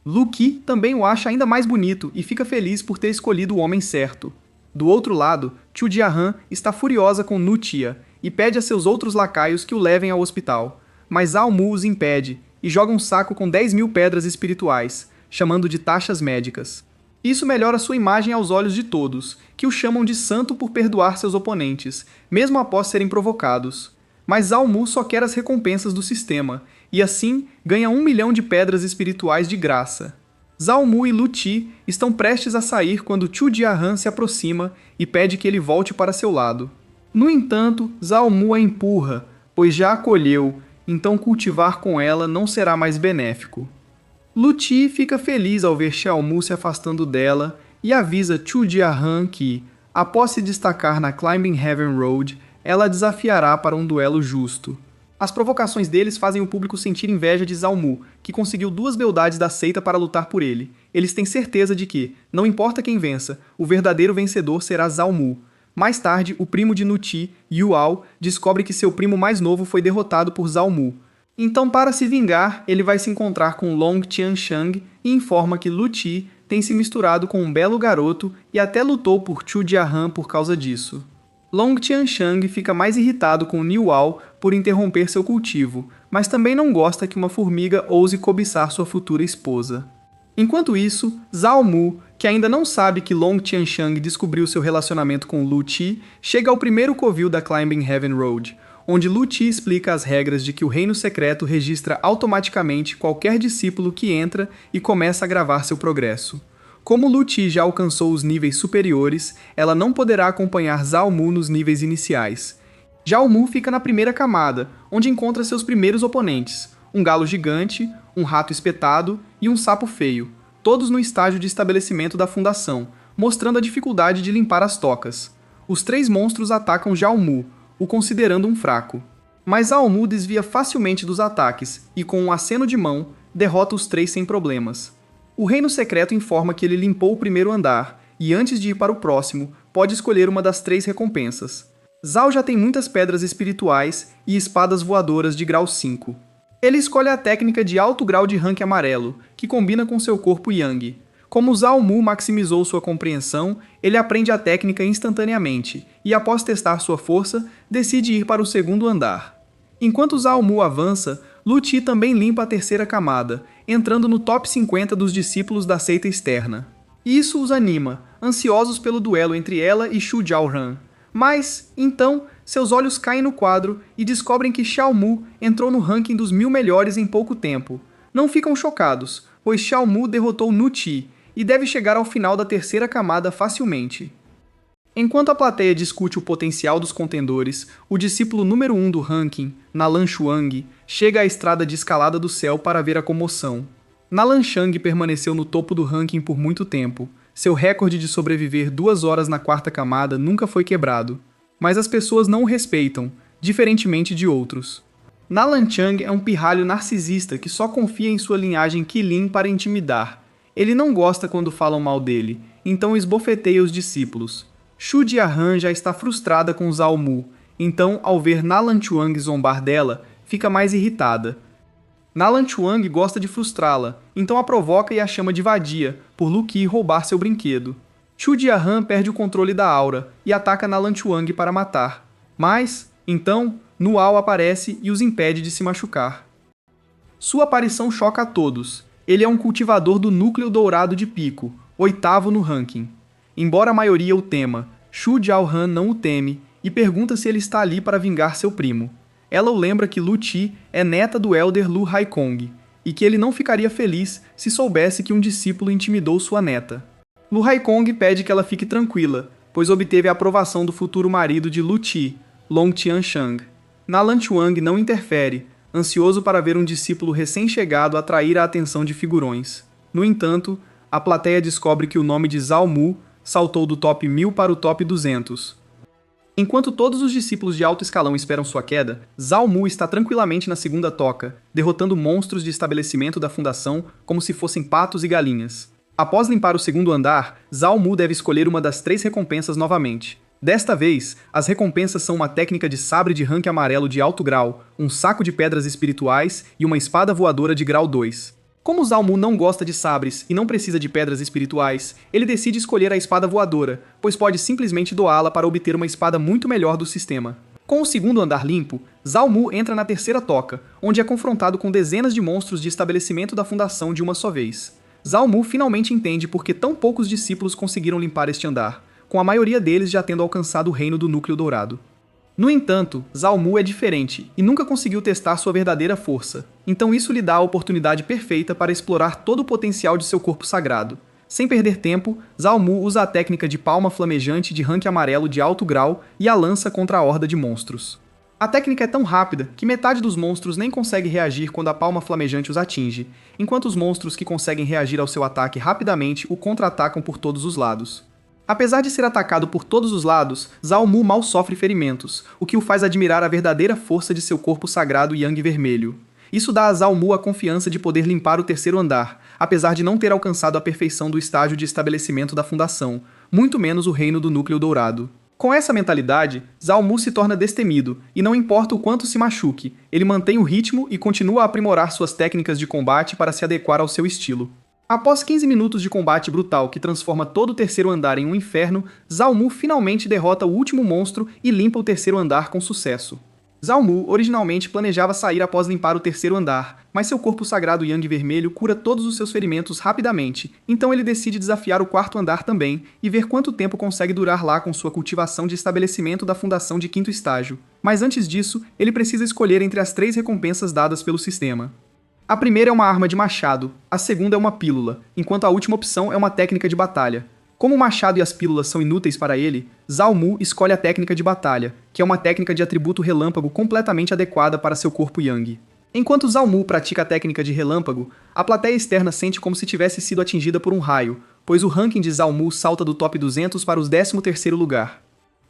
Lu Qi também o acha ainda mais bonito e fica feliz por ter escolhido o homem certo. Do outro lado, Chu Jiahan está furiosa com Nu Tia e pede a seus outros lacaios que o levem ao hospital. Mas Zhao Mu os impede e joga um saco com 10.000 pedras espirituais, chamando de taxas médicas. Isso melhora sua imagem aos olhos de todos, que o chamam de santo por perdoar seus oponentes, mesmo após serem provocados. Mas Zhao Mu só quer as recompensas do sistema, e assim ganha 1 milhão de pedras espirituais de graça. Zhao Mu e Lu Qi estão prestes a sair quando Chu Jiahan se aproxima e pede que ele volte para seu lado. No entanto, Zhao Mu a empurra, pois já a acolheu, então cultivar com ela não será mais benéfico. Lu Qi fica feliz ao ver Xiao Mu se afastando dela e avisa Chu Jiahan que, após se destacar na Climbing Heaven Road, ela desafiará para um duelo justo. As provocações deles fazem o público sentir inveja de Zhao Mu, que conseguiu 2 beldades da seita para lutar por ele. Eles têm certeza de que, não importa quem vença, o verdadeiro vencedor será Zhao Mu. Mais tarde, o primo de Nu Ti, Yuao, descobre que seu primo mais novo foi derrotado por Zhao Mu. Então, para se vingar, ele vai se encontrar com Long Qianshang e informa que Lu Qi tem se misturado com um belo garoto e até lutou por Chu Jiahan por causa disso. Long Qianshang fica mais irritado com Niuao por interromper seu cultivo, mas também não gosta que uma formiga ouse cobiçar sua futura esposa. Enquanto isso, Zhao Mu, que ainda não sabe que Long Qianshang descobriu seu relacionamento com Lu Qi, chega ao primeiro covil da Climbing Heaven Road, onde Lu Qi explica as regras de que o reino secreto registra automaticamente qualquer discípulo que entra e começa a gravar seu progresso. Como Lu Qi já alcançou os níveis superiores, ela não poderá acompanhar Zhao Mu nos níveis iniciais. Zhao Mu fica na primeira camada, onde encontra seus primeiros oponentes, um galo gigante, um rato espetado e um sapo feio, todos no estágio de estabelecimento da fundação, mostrando a dificuldade de limpar as tocas. Os 3 monstros atacam Zhao Mu, o considerando um fraco. Mas Zhao Mu desvia facilmente dos ataques e, com um aceno de mão, derrota os 3 sem problemas. O Reino Secreto informa que ele limpou o primeiro andar e, antes de ir para o próximo, pode escolher uma das 3 recompensas. Zhao já tem muitas pedras espirituais e espadas voadoras de grau 5. Ele escolhe a técnica de alto grau de rank amarelo, que combina com seu corpo Yang. Como Zhao Mu maximizou sua compreensão, ele aprende a técnica instantaneamente e, após testar sua força, decide ir para o segundo andar. Enquanto Zhao Mu avança, Lu Qi também limpa a terceira camada, entrando no top 50 dos discípulos da seita externa. Isso os anima, ansiosos pelo duelo entre ela e Xu Jiaoran. Mas, então, seus olhos caem no quadro e descobrem que Xiao Mu entrou no ranking dos 1000 melhores em pouco tempo. Não ficam chocados, pois Xiao Mu derrotou Nu Qi e deve chegar ao final da terceira camada facilmente. Enquanto a plateia discute o potencial dos contendores, o discípulo número 1 do ranking, Nalan Xuang, chega à estrada de escalada do céu para ver a comoção. Nalan Shang permaneceu no topo do ranking por muito tempo. Seu recorde de sobreviver 2 horas na 4ª camada nunca foi quebrado. Mas as pessoas não o respeitam, diferentemente de outros. Nalan Chang é um pirralho narcisista que só confia em sua linhagem Qilin para intimidar. Ele não gosta quando falam mal dele, então esbofeteia os discípulos. Xu Jiahan já está frustrada com Zhao Mu, então, ao ver Nalan Chuang zombar dela, fica mais irritada. Nalan Chuang gosta de frustrá-la, então a provoca e a chama de vadia, por Lu Qi roubar seu brinquedo. Xu Jiahan perde o controle da aura e ataca Nalan Chuang para matar. Mas, então, Nuao aparece e os impede de se machucar. Sua aparição choca a todos. Ele é um cultivador do núcleo dourado de pico, 8º no ranking. Embora a maioria o tema, Xu Jiaohan não o teme e pergunta se ele está ali para vingar seu primo. Ela o lembra que Lu Qi é neta do Elder Lu Haikong e que ele não ficaria feliz se soubesse que um discípulo intimidou sua neta. Lu Haikong pede que ela fique tranquila, pois obteve a aprovação do futuro marido de Lu Qi, Long Qianshang. Nalan Chuang não interfere, ansioso para ver um discípulo recém-chegado atrair a atenção de figurões. No entanto, a plateia descobre que o nome de Zhao Mu saltou do top 1000 para o top 200. Enquanto todos os discípulos de alto escalão esperam sua queda, Zhao Mu está tranquilamente na segunda toca, derrotando monstros de estabelecimento da fundação como se fossem patos e galinhas. Após limpar o segundo andar, Zhao Mu deve escolher uma das 3 recompensas novamente. Desta vez, as recompensas são uma técnica de sabre de rank amarelo de alto grau, um saco de pedras espirituais e uma espada voadora de grau 2. Como Zhao Mu não gosta de sabres e não precisa de pedras espirituais, ele decide escolher a espada voadora, pois pode simplesmente doá-la para obter uma espada muito melhor do sistema. Com o segundo andar limpo, Zhao Mu entra na terceira toca, onde é confrontado com dezenas de monstros de estabelecimento da fundação de uma só vez. Zhao Mu finalmente entende por que tão poucos discípulos conseguiram limpar este andar, com a maioria deles já tendo alcançado o reino do núcleo dourado. No entanto, Zhao Mu é diferente e nunca conseguiu testar sua verdadeira força, então isso lhe dá a oportunidade perfeita para explorar todo o potencial de seu corpo sagrado. Sem perder tempo, Zhao Mu usa a técnica de palma flamejante de rank amarelo de alto grau e a lança contra a horda de monstros. A técnica é tão rápida que metade dos monstros nem consegue reagir quando a palma flamejante os atinge, enquanto os monstros que conseguem reagir ao seu ataque rapidamente o contra-atacam por todos os lados. Apesar de ser atacado por todos os lados, Zhao Mu mal sofre ferimentos, o que o faz admirar a verdadeira força de seu corpo sagrado Yang vermelho. Isso dá a Zhao Mu a confiança de poder limpar o terceiro andar, apesar de não ter alcançado a perfeição do estágio de estabelecimento da fundação, muito menos o reino do núcleo dourado. Com essa mentalidade, Zhao Mu se torna destemido, e não importa o quanto se machuque, ele mantém o ritmo e continua a aprimorar suas técnicas de combate para se adequar ao seu estilo. Após 15 minutos de combate brutal que transforma todo o terceiro andar em um inferno, Zhao Mu finalmente derrota o último monstro e limpa o terceiro andar com sucesso. Zhao Mu originalmente planejava sair após limpar o terceiro andar, mas seu corpo sagrado Yang Vermelho cura todos os seus ferimentos rapidamente, então ele decide desafiar o quarto andar também e ver quanto tempo consegue durar lá com sua cultivação de estabelecimento da fundação de quinto estágio. Mas antes disso, ele precisa escolher entre as 3 recompensas dadas pelo sistema. A primeira é uma arma de machado, a segunda é uma pílula, enquanto a última opção é uma técnica de batalha. Como o machado e as pílulas são inúteis para ele, Zhao Mu escolhe a técnica de batalha, que é uma técnica de atributo relâmpago completamente adequada para seu corpo Yang. Enquanto Zhao Mu pratica a técnica de relâmpago, a plateia externa sente como se tivesse sido atingida por um raio, pois o ranking de Zhao Mu salta do top 200 para o 13º lugar.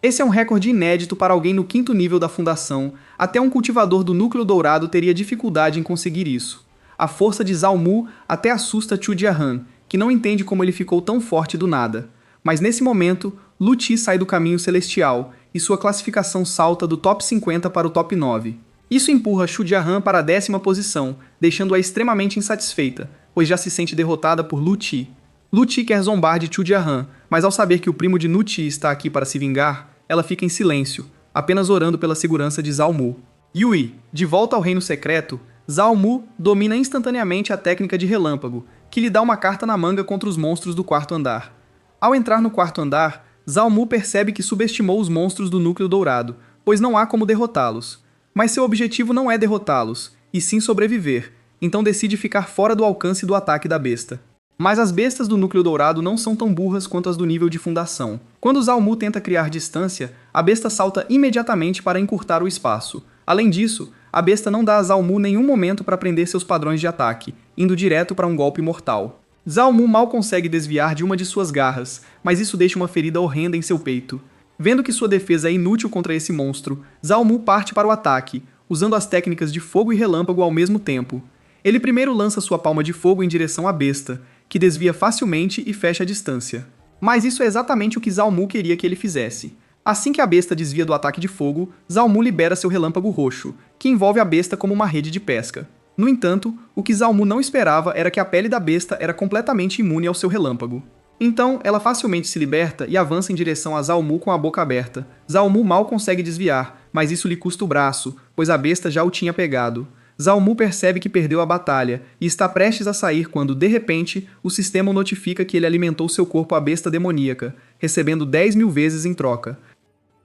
Esse é um recorde inédito para alguém no 5º nível da fundação, até um cultivador do núcleo dourado teria dificuldade em conseguir isso. A força de Zhao Mu até assusta Chu Jiahan, que não entende como ele ficou tão forte do nada. Mas nesse momento, Lu Qi sai do caminho celestial, e sua classificação salta do top 50 para o top 9. Isso empurra Chu Jiahan para a 10ª posição, deixando-a extremamente insatisfeita, pois já se sente derrotada por Lu Qi. Lu Qi quer zombar de Chu Jiahan, mas ao saber que o primo de Nu Qi está aqui para se vingar, ela fica em silêncio, apenas orando pela segurança de Zhao Mu. Yui, de volta ao reino secreto, Zhao Mu domina instantaneamente a técnica de relâmpago, que lhe dá uma carta na manga contra os monstros do quarto andar. Ao entrar no quarto andar, Zhao Mu percebe que subestimou os monstros do núcleo dourado, pois não há como derrotá-los. Mas seu objetivo não é derrotá-los, e sim sobreviver, então decide ficar fora do alcance do ataque da besta. Mas as bestas do núcleo dourado não são tão burras quanto as do nível de fundação. Quando Zhao Mu tenta criar distância, a besta salta imediatamente para encurtar o espaço. Além disso, a besta não dá a Zhao Mu nenhum momento para prender seus padrões de ataque, indo direto para um golpe mortal. Zhao Mu mal consegue desviar de uma de suas garras, mas isso deixa uma ferida horrenda em seu peito. Vendo que sua defesa é inútil contra esse monstro, Zhao Mu parte para o ataque, usando as técnicas de fogo e relâmpago ao mesmo tempo. Ele primeiro lança sua palma de fogo em direção à besta, que desvia facilmente e fecha a distância. Mas isso é exatamente o que Zhao Mu queria que ele fizesse. Assim que a besta desvia do ataque de fogo, Zhao Mu libera seu relâmpago roxo, que envolve a besta como uma rede de pesca. No entanto, o que Zhao Mu não esperava era que a pele da besta era completamente imune ao seu relâmpago. Então, ela facilmente se liberta e avança em direção a Zhao Mu com a boca aberta. Zhao Mu mal consegue desviar, mas isso lhe custa o braço, pois a besta já o tinha pegado. Zhao Mu percebe que perdeu a batalha e está prestes a sair quando, de repente, o sistema o notifica que ele alimentou seu corpo à besta demoníaca, recebendo 10.000 vezes em troca.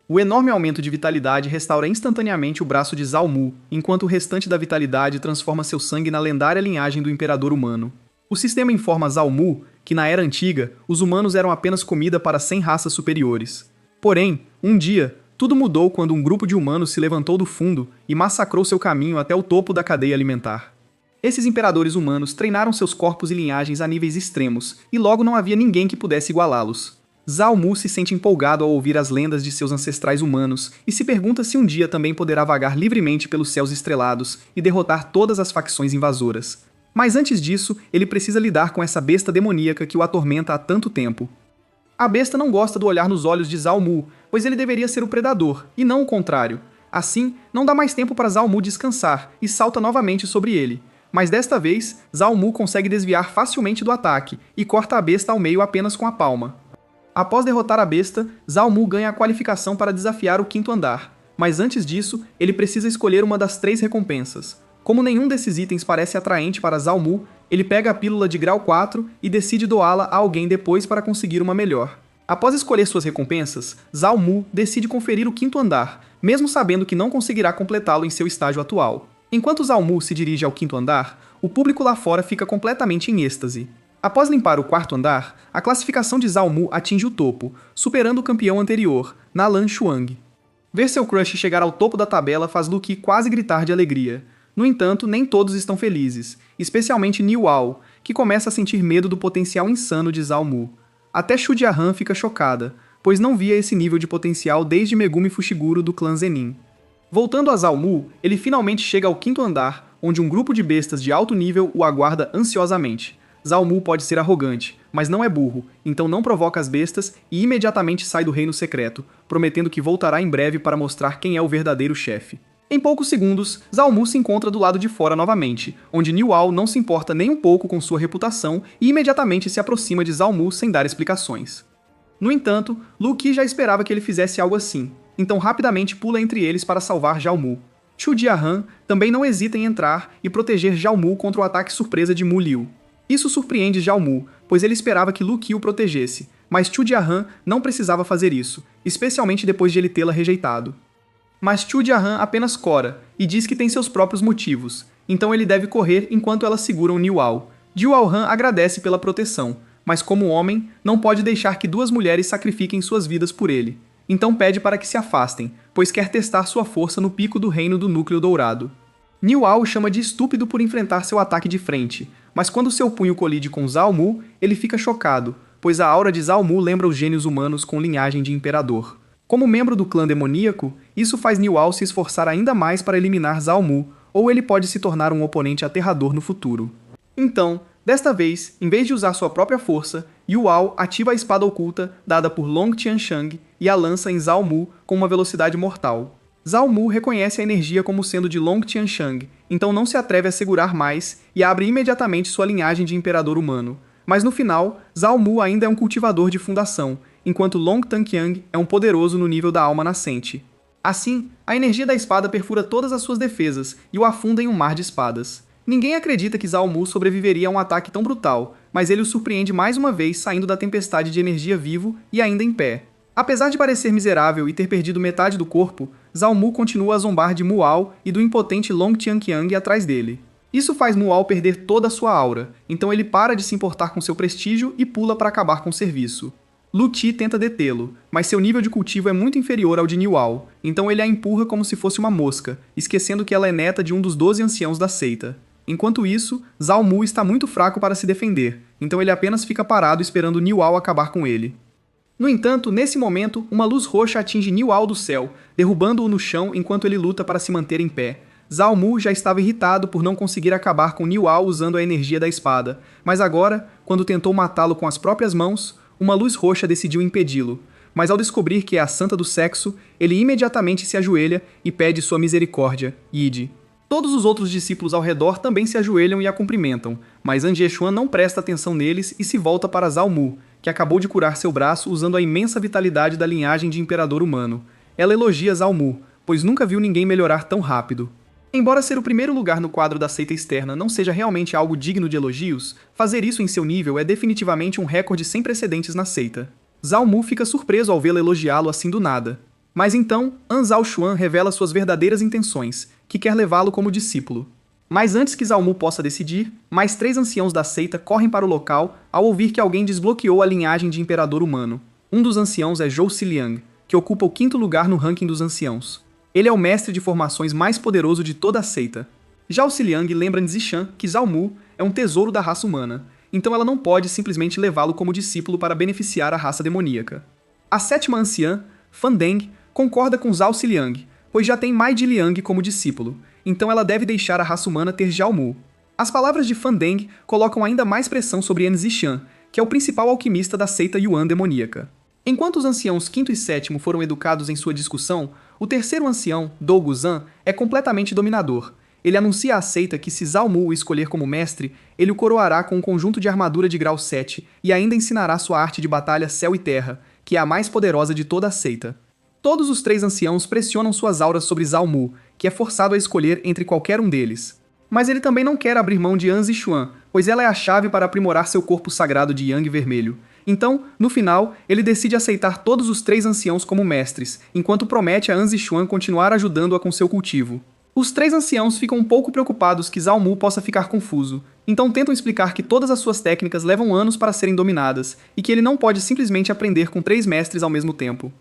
O enorme aumento de vitalidade restaura instantaneamente o braço de Zhao Mu, enquanto o restante da vitalidade transforma seu sangue na lendária linhagem do Imperador Humano. O sistema informa Zhao Mu que, na Era Antiga, os humanos eram apenas comida para 100 raças superiores. Porém, um dia, tudo mudou quando um grupo de humanos se levantou do fundo e massacrou seu caminho até o topo da cadeia alimentar. Esses imperadores humanos treinaram seus corpos e linhagens a níveis extremos, e logo não havia ninguém que pudesse igualá-los. Zhao Mu se sente empolgado ao ouvir as lendas de seus ancestrais humanos e se pergunta se um dia também poderá vagar livremente pelos céus estrelados e derrotar todas as facções invasoras. Mas antes disso, ele precisa lidar com essa besta demoníaca que o atormenta há tanto tempo. A besta não gosta do olhar nos olhos de Zhao Mu, pois ele deveria ser o predador, e não o contrário. Assim, não dá mais tempo para Zhao Mu descansar e salta novamente sobre ele. Mas desta vez, Zhao Mu consegue desviar facilmente do ataque e corta a besta ao meio apenas com a palma. Após derrotar a besta, Zhao Mu ganha a qualificação para desafiar o quinto andar. Mas antes disso, ele precisa escolher uma das 3 recompensas. Como nenhum desses itens parece atraente para Zhao Mu, ele pega a pílula de grau 4 e decide doá-la a alguém depois para conseguir uma melhor. Após escolher suas recompensas, Zhao Mu decide conferir o quinto andar, mesmo sabendo que não conseguirá completá-lo em seu estágio atual. Enquanto Zhao Mu se dirige ao quinto andar, o público lá fora fica completamente em êxtase. Após limpar o quarto andar, a classificação de Zhao Mu atinge o topo, superando o campeão anterior, Nalan Xuang. Ver seu crush chegar ao topo da tabela faz Lu Qi quase gritar de alegria. No entanto, nem todos estão felizes, especialmente Niu Ao, que começa a sentir medo do potencial insano de Zhao Mu. Até Chu Jiahan fica chocada, pois não via esse nível de potencial desde Megumi Fushiguro do clã Zenin. Voltando a Zhao Mu, ele finalmente chega ao quinto andar, onde um grupo de bestas de alto nível o aguarda ansiosamente. Zhao Mu pode ser arrogante, mas não é burro, então não provoca as bestas e imediatamente sai do reino secreto, prometendo que voltará em breve para mostrar quem é o verdadeiro chefe. Em poucos segundos, Zhao Mu se encontra do lado de fora novamente, onde Niuao não se importa nem um pouco com sua reputação e imediatamente se aproxima de Zhao Mu sem dar explicações. No entanto, Lu Qi já esperava que ele fizesse algo assim, então rapidamente pula entre eles para salvar Zhao Mu. Chu Jiahan também não hesita em entrar e proteger Zhao Mu contra o ataque surpresa de Mu Liu. Isso surpreende Zhao Mu, pois ele esperava que Lu Qi o protegesse, mas Chu Jiahan não precisava fazer isso, especialmente depois de ele tê-la rejeitado. Mas Chu Jiahan apenas cora e diz que tem seus próprios motivos, então ele deve correr enquanto elas seguram Niuao. Jiuao Han agradece pela proteção, mas como homem, não pode deixar que duas mulheres sacrifiquem suas vidas por ele. Então pede para que se afastem, pois quer testar sua força no pico do reino do núcleo dourado. Niuao o chama de estúpido por enfrentar seu ataque de frente, mas quando seu punho colide com Zhao Mu, ele fica chocado, pois a aura de Zhao Mu lembra os gênios humanos com linhagem de imperador. Como membro do clã demoníaco, isso faz Niuao se esforçar ainda mais para eliminar Zhao Mu, ou ele pode se tornar um oponente aterrador no futuro. Então, desta vez, em vez de usar sua própria força, Yuao ativa a espada oculta dada por Long Qianshang e a lança em Zhao Mu com uma velocidade mortal. Zhao Mu reconhece a energia como sendo de Long Qianshang, então não se atreve a segurar mais e abre imediatamente sua linhagem de imperador humano. Mas no final, Zhao Mu ainda é um cultivador de fundação, enquanto Long Tanqiang é um poderoso no nível da alma nascente. Assim, a energia da espada perfura todas as suas defesas e o afunda em um mar de espadas. Ninguém acredita que Zhao Mu sobreviveria a um ataque tão brutal, mas ele o surpreende mais uma vez saindo da tempestade de energia vivo e ainda em pé. Apesar de parecer miserável e ter perdido metade do corpo, Zhao Mu continua a zombar de Muao e do impotente Long Qianqiang atrás dele. Isso faz Muao perder toda a sua aura, então ele para de se importar com seu prestígio e pula para acabar com o serviço. Lu Qi tenta detê-lo, mas seu nível de cultivo é muito inferior ao de Niuao, então ele a empurra como se fosse uma mosca, esquecendo que ela é neta de um dos 12 anciãos da seita. Enquanto isso, Zhao Mu está muito fraco para se defender, então ele apenas fica parado esperando Niuao acabar com ele. No entanto, nesse momento, uma luz roxa atinge Niuao do céu, derrubando-o no chão enquanto ele luta para se manter em pé. Zhao Mu já estava irritado por não conseguir acabar com Niuao usando a energia da espada, mas agora, quando tentou matá-lo com as próprias mãos, uma luz roxa decidiu impedi-lo, mas ao descobrir que é a santa do sexo, ele imediatamente se ajoelha e pede sua misericórdia, Yide. Todos os outros discípulos ao redor também se ajoelham e a cumprimentam, mas An Jiechuan não presta atenção neles e se volta para Zhao Mu, que acabou de curar seu braço usando a imensa vitalidade da linhagem de imperador humano. Ela elogia Zhao Mu, pois nunca viu ninguém melhorar tão rápido. Embora ser o primeiro lugar no quadro da seita externa não seja realmente algo digno de elogios, fazer isso em seu nível é definitivamente um recorde sem precedentes na seita. Zhao Mu fica surpreso ao vê-la elogiá-lo assim do nada. Mas então, An Zhaoxuan revela suas verdadeiras intenções, que quer levá-lo como discípulo. Mas antes que Zhao Mu possa decidir, mais 3 anciãos da seita correm para o local ao ouvir que alguém desbloqueou a linhagem de imperador humano. Um dos anciãos é Zhou Siliang, que ocupa o 5º lugar no ranking dos anciãos. Ele é o mestre de formações mais poderoso de toda a seita. Já o Siliang lembra Zishan que Zhao Mu é um tesouro da raça humana, então ela não pode simplesmente levá-lo como discípulo para beneficiar a raça demoníaca. A 7ª anciã, Fan Deng, concorda com Zhao Siliang, pois já tem Mai Jiliang como discípulo, então ela deve deixar a raça humana ter Zhao Mu. As palavras de Fan Deng colocam ainda mais pressão sobre An Zishan, que é o principal alquimista da seita Yuan demoníaca. Enquanto os anciãos 5º e 7º foram educados em sua discussão, o 3º ancião, Dogu Zan, é completamente dominador. Ele anuncia à seita que se Zhao Mu o escolher como mestre, ele o coroará com um conjunto de armadura de grau 7 e ainda ensinará sua arte de batalha céu e terra, que é a mais poderosa de toda a seita. Todos os 3 anciãos pressionam suas auras sobre Zhao Mu, que é forçado a escolher entre qualquer um deles. Mas ele também não quer abrir mão de An Zishuan, pois ela é a chave para aprimorar seu corpo sagrado de Yang vermelho. Então, no final, ele decide aceitar todos os 3 anciãos como mestres, enquanto promete a An Zishuan continuar ajudando-a com seu cultivo. Os 3 anciãos ficam um pouco preocupados que Zhao Mu possa ficar confuso, então tentam explicar que todas as suas técnicas levam anos para serem dominadas, e que ele não pode simplesmente aprender com 3 mestres ao mesmo tempo.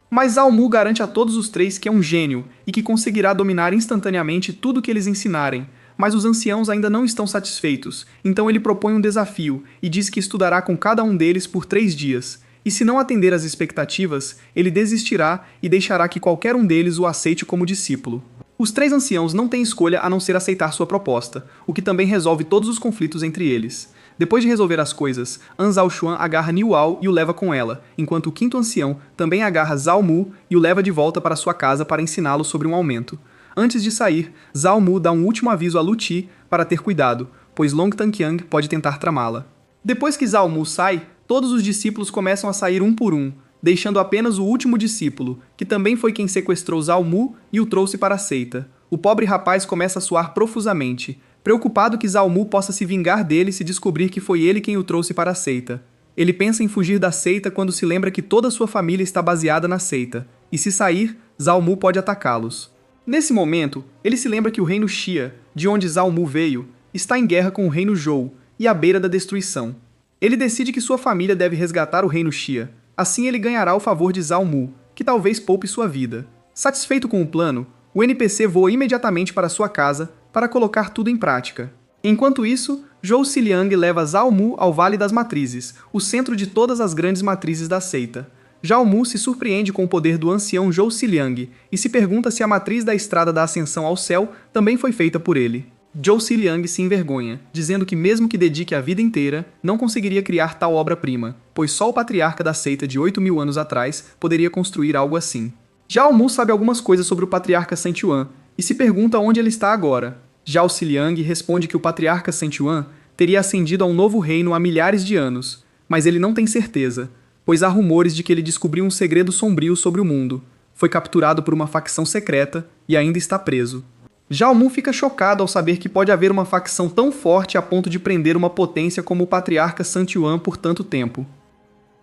Mas Zhao Mu garante a todos os 3 que é um gênio, e que conseguirá dominar instantaneamente tudo o que eles ensinarem, mas os anciãos ainda não estão satisfeitos, então ele propõe um desafio e diz que estudará com cada um deles por 3 dias, e se não atender às expectativas, ele desistirá e deixará que qualquer um deles o aceite como discípulo. Os 3 anciãos não têm escolha a não ser aceitar sua proposta, o que também resolve todos os conflitos entre eles. Depois de resolver as coisas, An Zhaoxuan agarra Niuao e o leva com ela, enquanto o 5º ancião também agarra Zhao Mu e o leva de volta para sua casa para ensiná-lo sobre um aumento. Antes de sair, Zhao Mu dá um último aviso a Lu Ti para ter cuidado, pois Long Tanqiang pode tentar tramá-la. Depois que Zhao Mu sai, todos os discípulos começam a sair um por um, deixando apenas o último discípulo, que também foi quem sequestrou Zhao Mu e o trouxe para a seita. O pobre rapaz começa a suar profusamente, preocupado que Zhao Mu possa se vingar dele se descobrir que foi ele quem o trouxe para a seita. Ele pensa em fugir da seita quando se lembra que toda sua família está baseada na seita, e se sair, Zhao Mu pode atacá-los. Nesse momento, ele se lembra que o reino Xia, de onde Zhao Mu veio, está em guerra com o reino Zhou e à beira da destruição. Ele decide que sua família deve resgatar o reino Xia, assim ele ganhará o favor de Zhao Mu, que talvez poupe sua vida. Satisfeito com o plano, o NPC voa imediatamente para sua casa para colocar tudo em prática. Enquanto isso, Zhou Ziliang leva Zhao Mu ao Vale das Matrizes, o centro de todas as grandes matrizes da seita. Zhao Mu se surpreende com o poder do ancião Zhou Ziliang e se pergunta se a matriz da Estrada da Ascensão ao Céu também foi feita por ele. Zhou Ziliang se envergonha, dizendo que mesmo que dedique a vida inteira, não conseguiria criar tal obra-prima, pois só o patriarca da seita de 8.000 anos atrás poderia construir algo assim. Zhao Mu sabe algumas coisas sobre o patriarca San Tuan e se pergunta onde ele está agora. Zhou Ziliang responde que o patriarca San Tuan teria ascendido a um novo reino há milhares de anos, mas ele não tem certeza, pois há rumores de que ele descobriu um segredo sombrio sobre o mundo, foi capturado por uma facção secreta e ainda está preso. Zhao Mu fica chocado ao saber que pode haver uma facção tão forte a ponto de prender uma potência como o patriarca San Tuan por tanto tempo.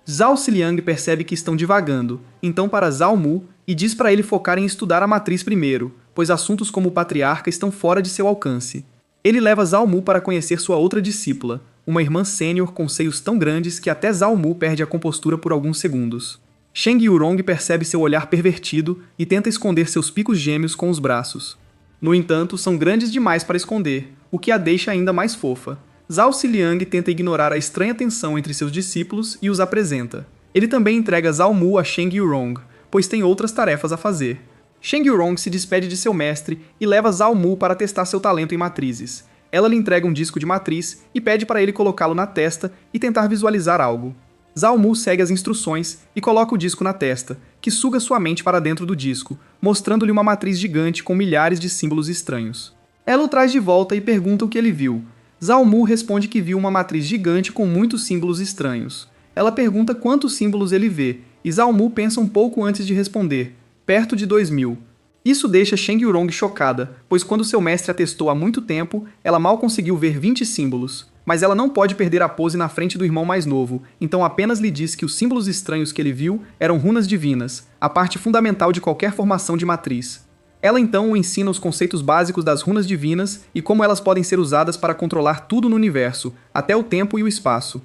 Zhou Ziliang percebe que estão divagando, então para Zhao Mu e diz para ele focar em estudar a matriz primeiro, pois assuntos como o patriarca estão fora de seu alcance. Ele leva Zhao Mu para conhecer sua outra discípula, uma irmã sênior com seios tão grandes que até Zhao Mu perde a compostura por alguns segundos. Sheng Yurong percebe seu olhar pervertido e tenta esconder seus picos gêmeos com os braços. No entanto, são grandes demais para esconder, o que a deixa ainda mais fofa. Zhou Ziliang tenta ignorar a estranha tensão entre seus discípulos e os apresenta. Ele também entrega Zhao Mu a Sheng Yurong, pois tem outras tarefas a fazer. Sheng Yurong se despede de seu mestre e leva Zhao Mu para testar seu talento em matrizes. Ela lhe entrega um disco de matriz e pede para ele colocá-lo na testa e tentar visualizar algo. Zhao Mu segue as instruções e coloca o disco na testa, que suga sua mente para dentro do disco, mostrando-lhe uma matriz gigante com milhares de símbolos estranhos. Ela o traz de volta e pergunta o que ele viu. Zhao Mu responde que viu uma matriz gigante com muitos símbolos estranhos. Ela pergunta quantos símbolos ele vê, e Zhao Mu pensa um pouco antes de responder, perto de 2.000. Isso deixa Sheng Yurong chocada, pois quando seu mestre a testou há muito tempo, ela mal conseguiu ver 20 símbolos. Mas ela não pode perder a pose na frente do irmão mais novo, então apenas lhe diz que os símbolos estranhos que ele viu eram runas divinas, a parte fundamental de qualquer formação de matriz. Ela então o ensina os conceitos básicos das runas divinas e como elas podem ser usadas para controlar tudo no universo, até o tempo e o espaço.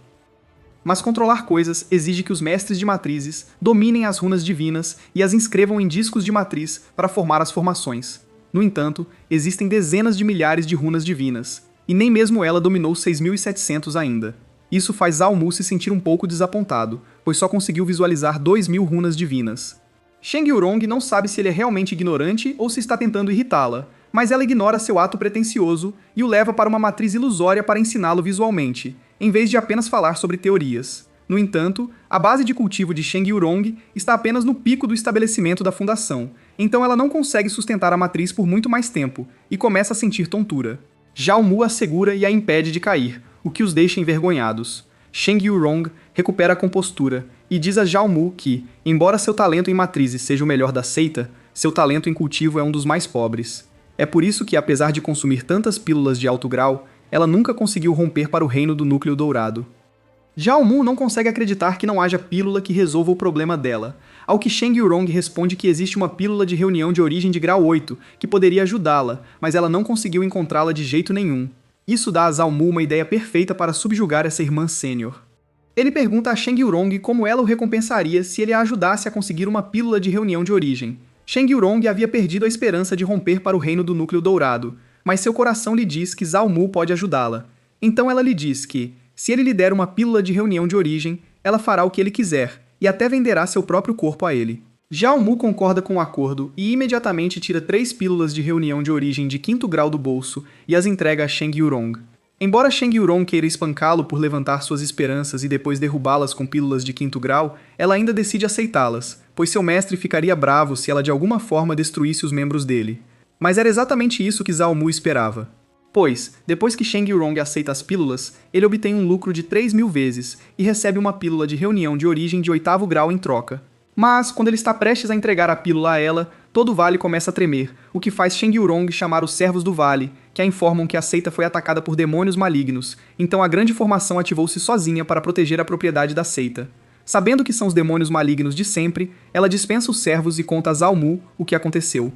Mas controlar coisas exige que os mestres de matrizes dominem as runas divinas e as inscrevam em discos de matriz para formar as formações. No entanto, existem dezenas de milhares de runas divinas, e nem mesmo ela dominou 6.700 ainda. Isso faz Zhao Mu se sentir um pouco desapontado, pois só conseguiu visualizar 2.000 runas divinas. Sheng Yurong não sabe se ele é realmente ignorante ou se está tentando irritá-la, mas ela ignora seu ato pretensioso e o leva para uma matriz ilusória para ensiná-lo visualmente, em vez de apenas falar sobre teorias. No entanto, a base de cultivo de Sheng Yurong está apenas no pico do estabelecimento da fundação, então ela não consegue sustentar a matriz por muito mais tempo e começa a sentir tontura. Zhao Mu a segura e a impede de cair, o que os deixa envergonhados. Sheng Yurong recupera a compostura e diz a Zhao Mu que, embora seu talento em matrizes seja o melhor da seita, seu talento em cultivo é um dos mais pobres. É por isso que, apesar de consumir tantas pílulas de alto grau, ela nunca conseguiu romper para o reino do núcleo dourado. Zhao Mu não consegue acreditar que não haja pílula que resolva o problema dela, ao que Sheng Yurong responde que existe uma pílula de reunião de origem de grau 8 que poderia ajudá-la, mas ela não conseguiu encontrá-la de jeito nenhum. Isso dá a Zhao Mu uma ideia perfeita para subjugar essa irmã sênior. Ele pergunta a Sheng Yurong como ela o recompensaria se ele a ajudasse a conseguir uma pílula de reunião de origem. Sheng Yurong havia perdido a esperança de romper para o reino do núcleo dourado, mas seu coração lhe diz que Zhao Mu pode ajudá-la. Então ela lhe diz que, se ele lhe der uma pílula de reunião de origem, ela fará o que ele quiser, e até venderá seu próprio corpo a ele. Zhao Mu concorda com o acordo e imediatamente tira 3 pílulas de reunião de origem de 5º grau do bolso e as entrega a Sheng Yurong. Embora Sheng Yurong queira espancá-lo por levantar suas esperanças e depois derrubá-las com pílulas de 5º grau, ela ainda decide aceitá-las, pois seu mestre ficaria bravo se ela de alguma forma destruísse os membros dele. Mas era exatamente isso que Zhao Mu esperava. Pois, depois que Sheng Yurong aceita as pílulas, ele obtém um lucro de 3.000 vezes e recebe uma pílula de reunião de origem de 8º grau em troca. Mas, quando ele está prestes a entregar a pílula a ela, todo o vale começa a tremer, o que faz Sheng Yurong chamar os servos do vale, que a informam que a seita foi atacada por demônios malignos, então a grande formação ativou-se sozinha para proteger a propriedade da seita. Sabendo que são os demônios malignos de sempre, ela dispensa os servos e conta a Zhao Mu o que aconteceu.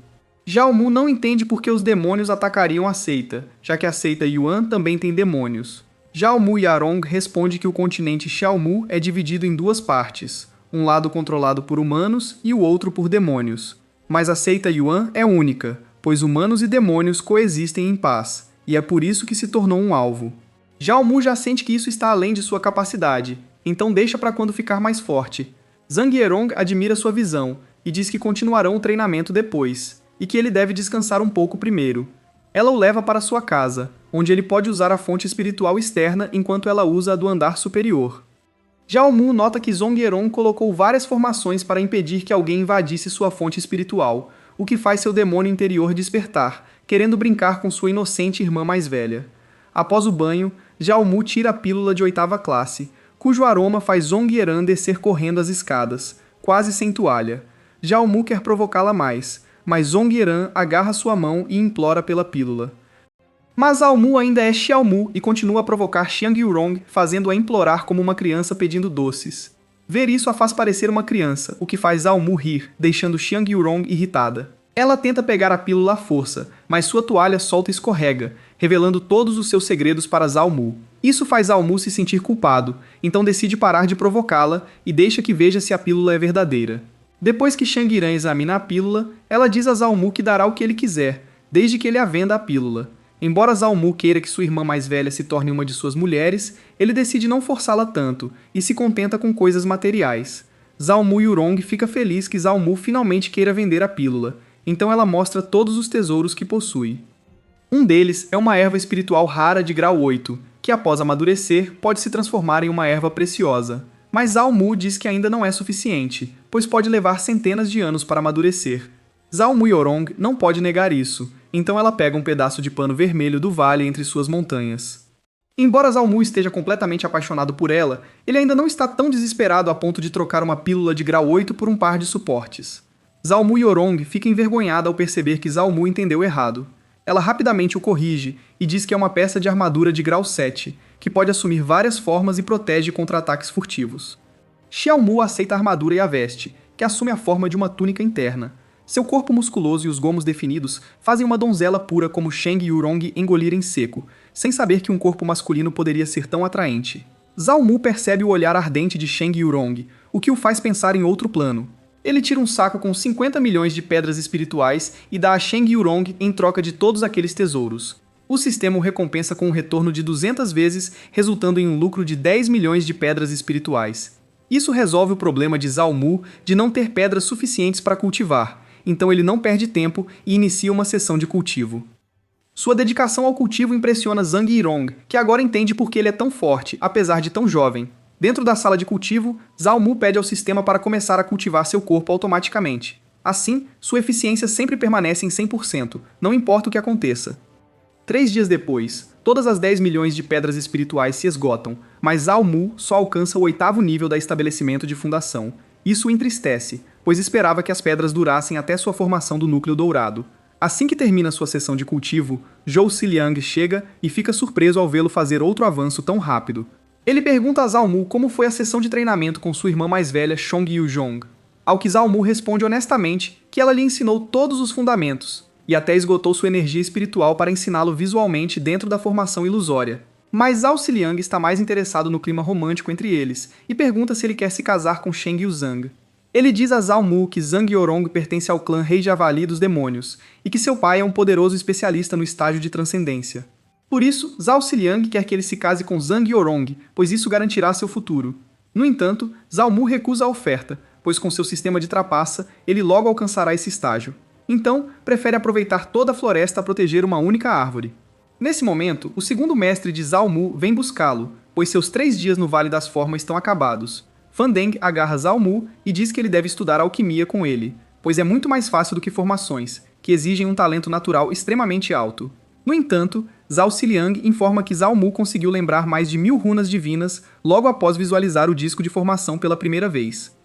Zhao Mu não entende por que os demônios atacariam a seita, já que a seita Yuan também tem demônios. Zhao Mu Yarong responde que o continente Xiaomu é dividido em duas partes, um lado controlado por humanos e o outro por demônios. Mas a seita Yuan é única, pois humanos e demônios coexistem em paz, e é por isso que se tornou um alvo. Zhao Mu já sente que isso está além de sua capacidade, então deixa para quando ficar mais forte. Zhang Yerong admira sua visão e diz que continuarão o treinamento depois, e que ele deve descansar um pouco primeiro. Ela o leva para sua casa, onde ele pode usar a fonte espiritual externa enquanto ela usa a do andar superior. Zhao Mu nota que Zhong Yerong colocou várias formações para impedir que alguém invadisse sua fonte espiritual, o que faz seu demônio interior despertar, querendo brincar com sua inocente irmã mais velha. Após o banho, Zhao Mu tira a pílula de 8ª classe, cujo aroma faz Zhong Yeran descer correndo as escadas, quase sem toalha. Zhao Mu quer provocá-la mais, mas Zhong Yeran agarra sua mão e implora pela pílula. Mas Zhao Mu ainda é Xiao Mu e continua a provocar Sheng Yurong, fazendo-a implorar como uma criança pedindo doces. Ver isso a faz parecer uma criança, o que faz Zhao Mu rir, deixando Sheng Yurong irritada. Ela tenta pegar a pílula à força, mas sua toalha solta e escorrega, revelando todos os seus segredos para Zhao Mu. Isso faz Zhao Mu se sentir culpado, então decide parar de provocá-la e deixa que veja se a pílula é verdadeira. Depois que Shang Yiran examina a pílula, ela diz a Zhao Mu que dará o que ele quiser, desde que ele a venda a pílula. Embora Zhao Mu queira que sua irmã mais velha se torne uma de suas mulheres, ele decide não forçá-la tanto e se contenta com coisas materiais. Zhao Mu Yurong fica feliz que Zhao Mu finalmente queira vender a pílula, então ela mostra todos os tesouros que possui. Um deles é uma erva espiritual rara de grau 8, que após amadurecer pode se transformar em uma erva preciosa. Mas Zhao Mu diz que ainda não é suficiente, pois pode levar centenas de anos para amadurecer. Zhao Mu Yorong não pode negar isso, então ela pega um pedaço de pano vermelho do vale entre suas montanhas. Embora Zhao Mu esteja completamente apaixonado por ela, ele ainda não está tão desesperado a ponto de trocar uma pílula de grau 8 por um par de suportes. Zhao Mu Yorong fica envergonhada ao perceber que Zhao Mu entendeu errado. Ela rapidamente o corrige e diz que é uma peça de armadura de grau 7, que pode assumir várias formas e protege contra ataques furtivos. Xiao Mu aceita a armadura e a veste, que assume a forma de uma túnica interna. Seu corpo musculoso e os gomos definidos fazem uma donzela pura como Sheng Yurong engolir em seco, sem saber que um corpo masculino poderia ser tão atraente. Zhao Mu percebe o olhar ardente de Sheng Yurong, o que o faz pensar em outro plano. Ele tira um saco com 50 milhões de pedras espirituais e dá a Sheng Yurong em troca de todos aqueles tesouros. O sistema o recompensa com um retorno de 200 vezes, resultando em um lucro de 10 milhões de pedras espirituais. Isso resolve o problema de Zhao Mu de não ter pedras suficientes para cultivar, então ele não perde tempo e inicia uma sessão de cultivo. Sua dedicação ao cultivo impressiona Zhang Yirong, que agora entende por que ele é tão forte, apesar de tão jovem. Dentro da sala de cultivo, Zhao Mu pede ao sistema para começar a cultivar seu corpo automaticamente. Assim, sua eficiência sempre permanece em 100%, não importa o que aconteça. 3 dias depois, todas as 10 milhões de pedras espirituais se esgotam, mas Zhao Mu só alcança o 8º nível da estabelecimento de fundação. Isso o entristece, pois esperava que as pedras durassem até sua formação do núcleo dourado. Assim que termina sua sessão de cultivo, Zhou Ziliang chega e fica surpreso ao vê-lo fazer outro avanço tão rápido. Ele pergunta a Zhao Mu como foi a sessão de treinamento com sua irmã mais velha, Chong Yuzhong. Ao que Zhao Mu responde honestamente que ela lhe ensinou todos os fundamentos, e até esgotou sua energia espiritual para ensiná-lo visualmente dentro da formação ilusória. Mas Zhao Ziliang está mais interessado no clima romântico entre eles, e pergunta se ele quer se casar com Sheng Yuzhang. Ele diz a Zhao Mu que Zhang Yorong pertence ao clã Rei Javali dos Demônios, e que seu pai é um poderoso especialista no estágio de transcendência. Por isso, Zhao Ziliang quer que ele se case com Zhang Yorong, pois isso garantirá seu futuro. No entanto, Zhao Mu recusa a oferta, pois com seu sistema de trapaça, ele logo alcançará esse estágio. Então, prefere aproveitar toda a floresta a proteger uma única árvore. Nesse momento, o segundo mestre de Zhao Mu vem buscá-lo, pois seus 3 dias no Vale das Formas estão acabados. Fan Deng agarra Zhao Mu e diz que ele deve estudar alquimia com ele, pois é muito mais fácil do que formações, que exigem um talento natural extremamente alto. No entanto, Zhao Xiliang informa que Zhao Mu conseguiu lembrar mais de 1000 runas divinas logo após visualizar o disco de formação pela primeira vez.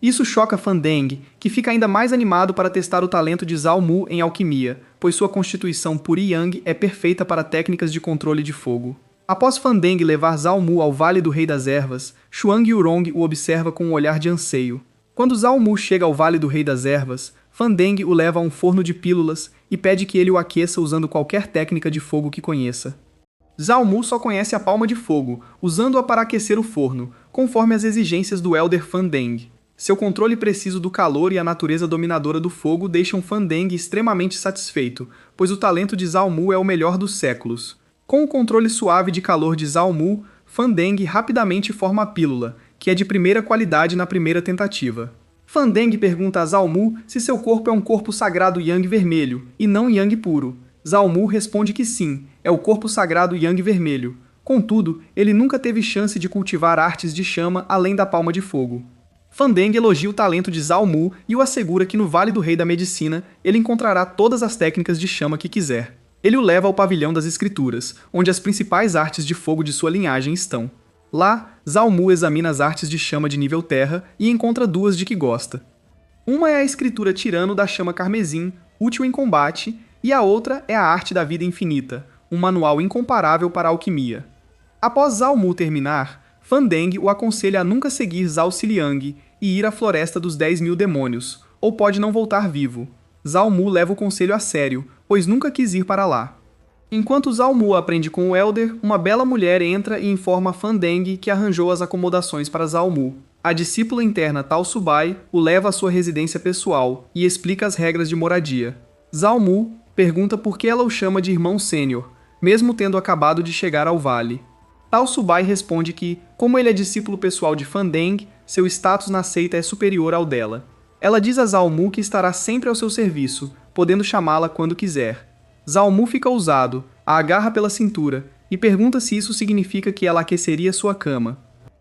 Isso choca Fan Deng, que fica ainda mais animado para testar o talento de Zhao Mu em alquimia, pois sua constituição Puri Yang é perfeita para técnicas de controle de fogo. Após Fan Deng levar Zhao Mu ao Vale do Rei das Ervas, Xuang Yurong o observa com um olhar de anseio. Quando Zhao Mu chega ao Vale do Rei das Ervas, Fan Deng o leva a um forno de pílulas e pede que ele o aqueça usando qualquer técnica de fogo que conheça. Zhao Mu só conhece a palma de fogo, usando-a para aquecer o forno, conforme as exigências do Elder Fan Deng. Seu controle preciso do calor e a natureza dominadora do fogo deixam Fan Deng extremamente satisfeito, pois o talento de Zhao Mu é o melhor dos séculos. Com o controle suave de calor de Zhao Mu, Fan Deng rapidamente forma a pílula, que é de primeira qualidade na primeira tentativa. Fan Deng pergunta a Zhao Mu se seu corpo é um corpo sagrado Yang vermelho, e não Yang puro. Zhao Mu responde que sim, é o corpo sagrado Yang vermelho. Contudo, ele nunca teve chance de cultivar artes de chama além da palma de fogo. Fan Deng elogia o talento de Zhao Mu e o assegura que no Vale do Rei da Medicina ele encontrará todas as técnicas de chama que quiser. Ele o leva ao Pavilhão das Escrituras, onde as principais artes de fogo de sua linhagem estão. Lá, Zhao Mu examina as artes de chama de nível terra e encontra duas de que gosta. Uma é a escritura Tirano da Chama Carmesim, útil em combate, e a outra é a Arte da Vida Infinita, um manual incomparável para a alquimia. Após Zhao Mu terminar, Fan Deng o aconselha a nunca seguir Zhao Xiliang e ir à Floresta dos 10.000 Demônios, ou pode não voltar vivo. Zhao Mu leva o conselho a sério, pois nunca quis ir para lá. Enquanto Zhao Mu aprende com o Elder, uma bela mulher entra e informa a Fan Deng que arranjou as acomodações para Zhao Mu. A discípula interna Tao Subai o leva à sua residência pessoal e explica as regras de moradia. Zhao Mu pergunta por que ela o chama de irmão sênior, mesmo tendo acabado de chegar ao vale. Tao Subai responde que, como ele é discípulo pessoal de Fan Deng, seu status na seita é superior ao dela. Ela diz a Zhao Mu que estará sempre ao seu serviço, podendo chamá-la quando quiser. Zhao Mu fica ousado, a agarra pela cintura e pergunta se isso significa que ela aqueceria sua cama.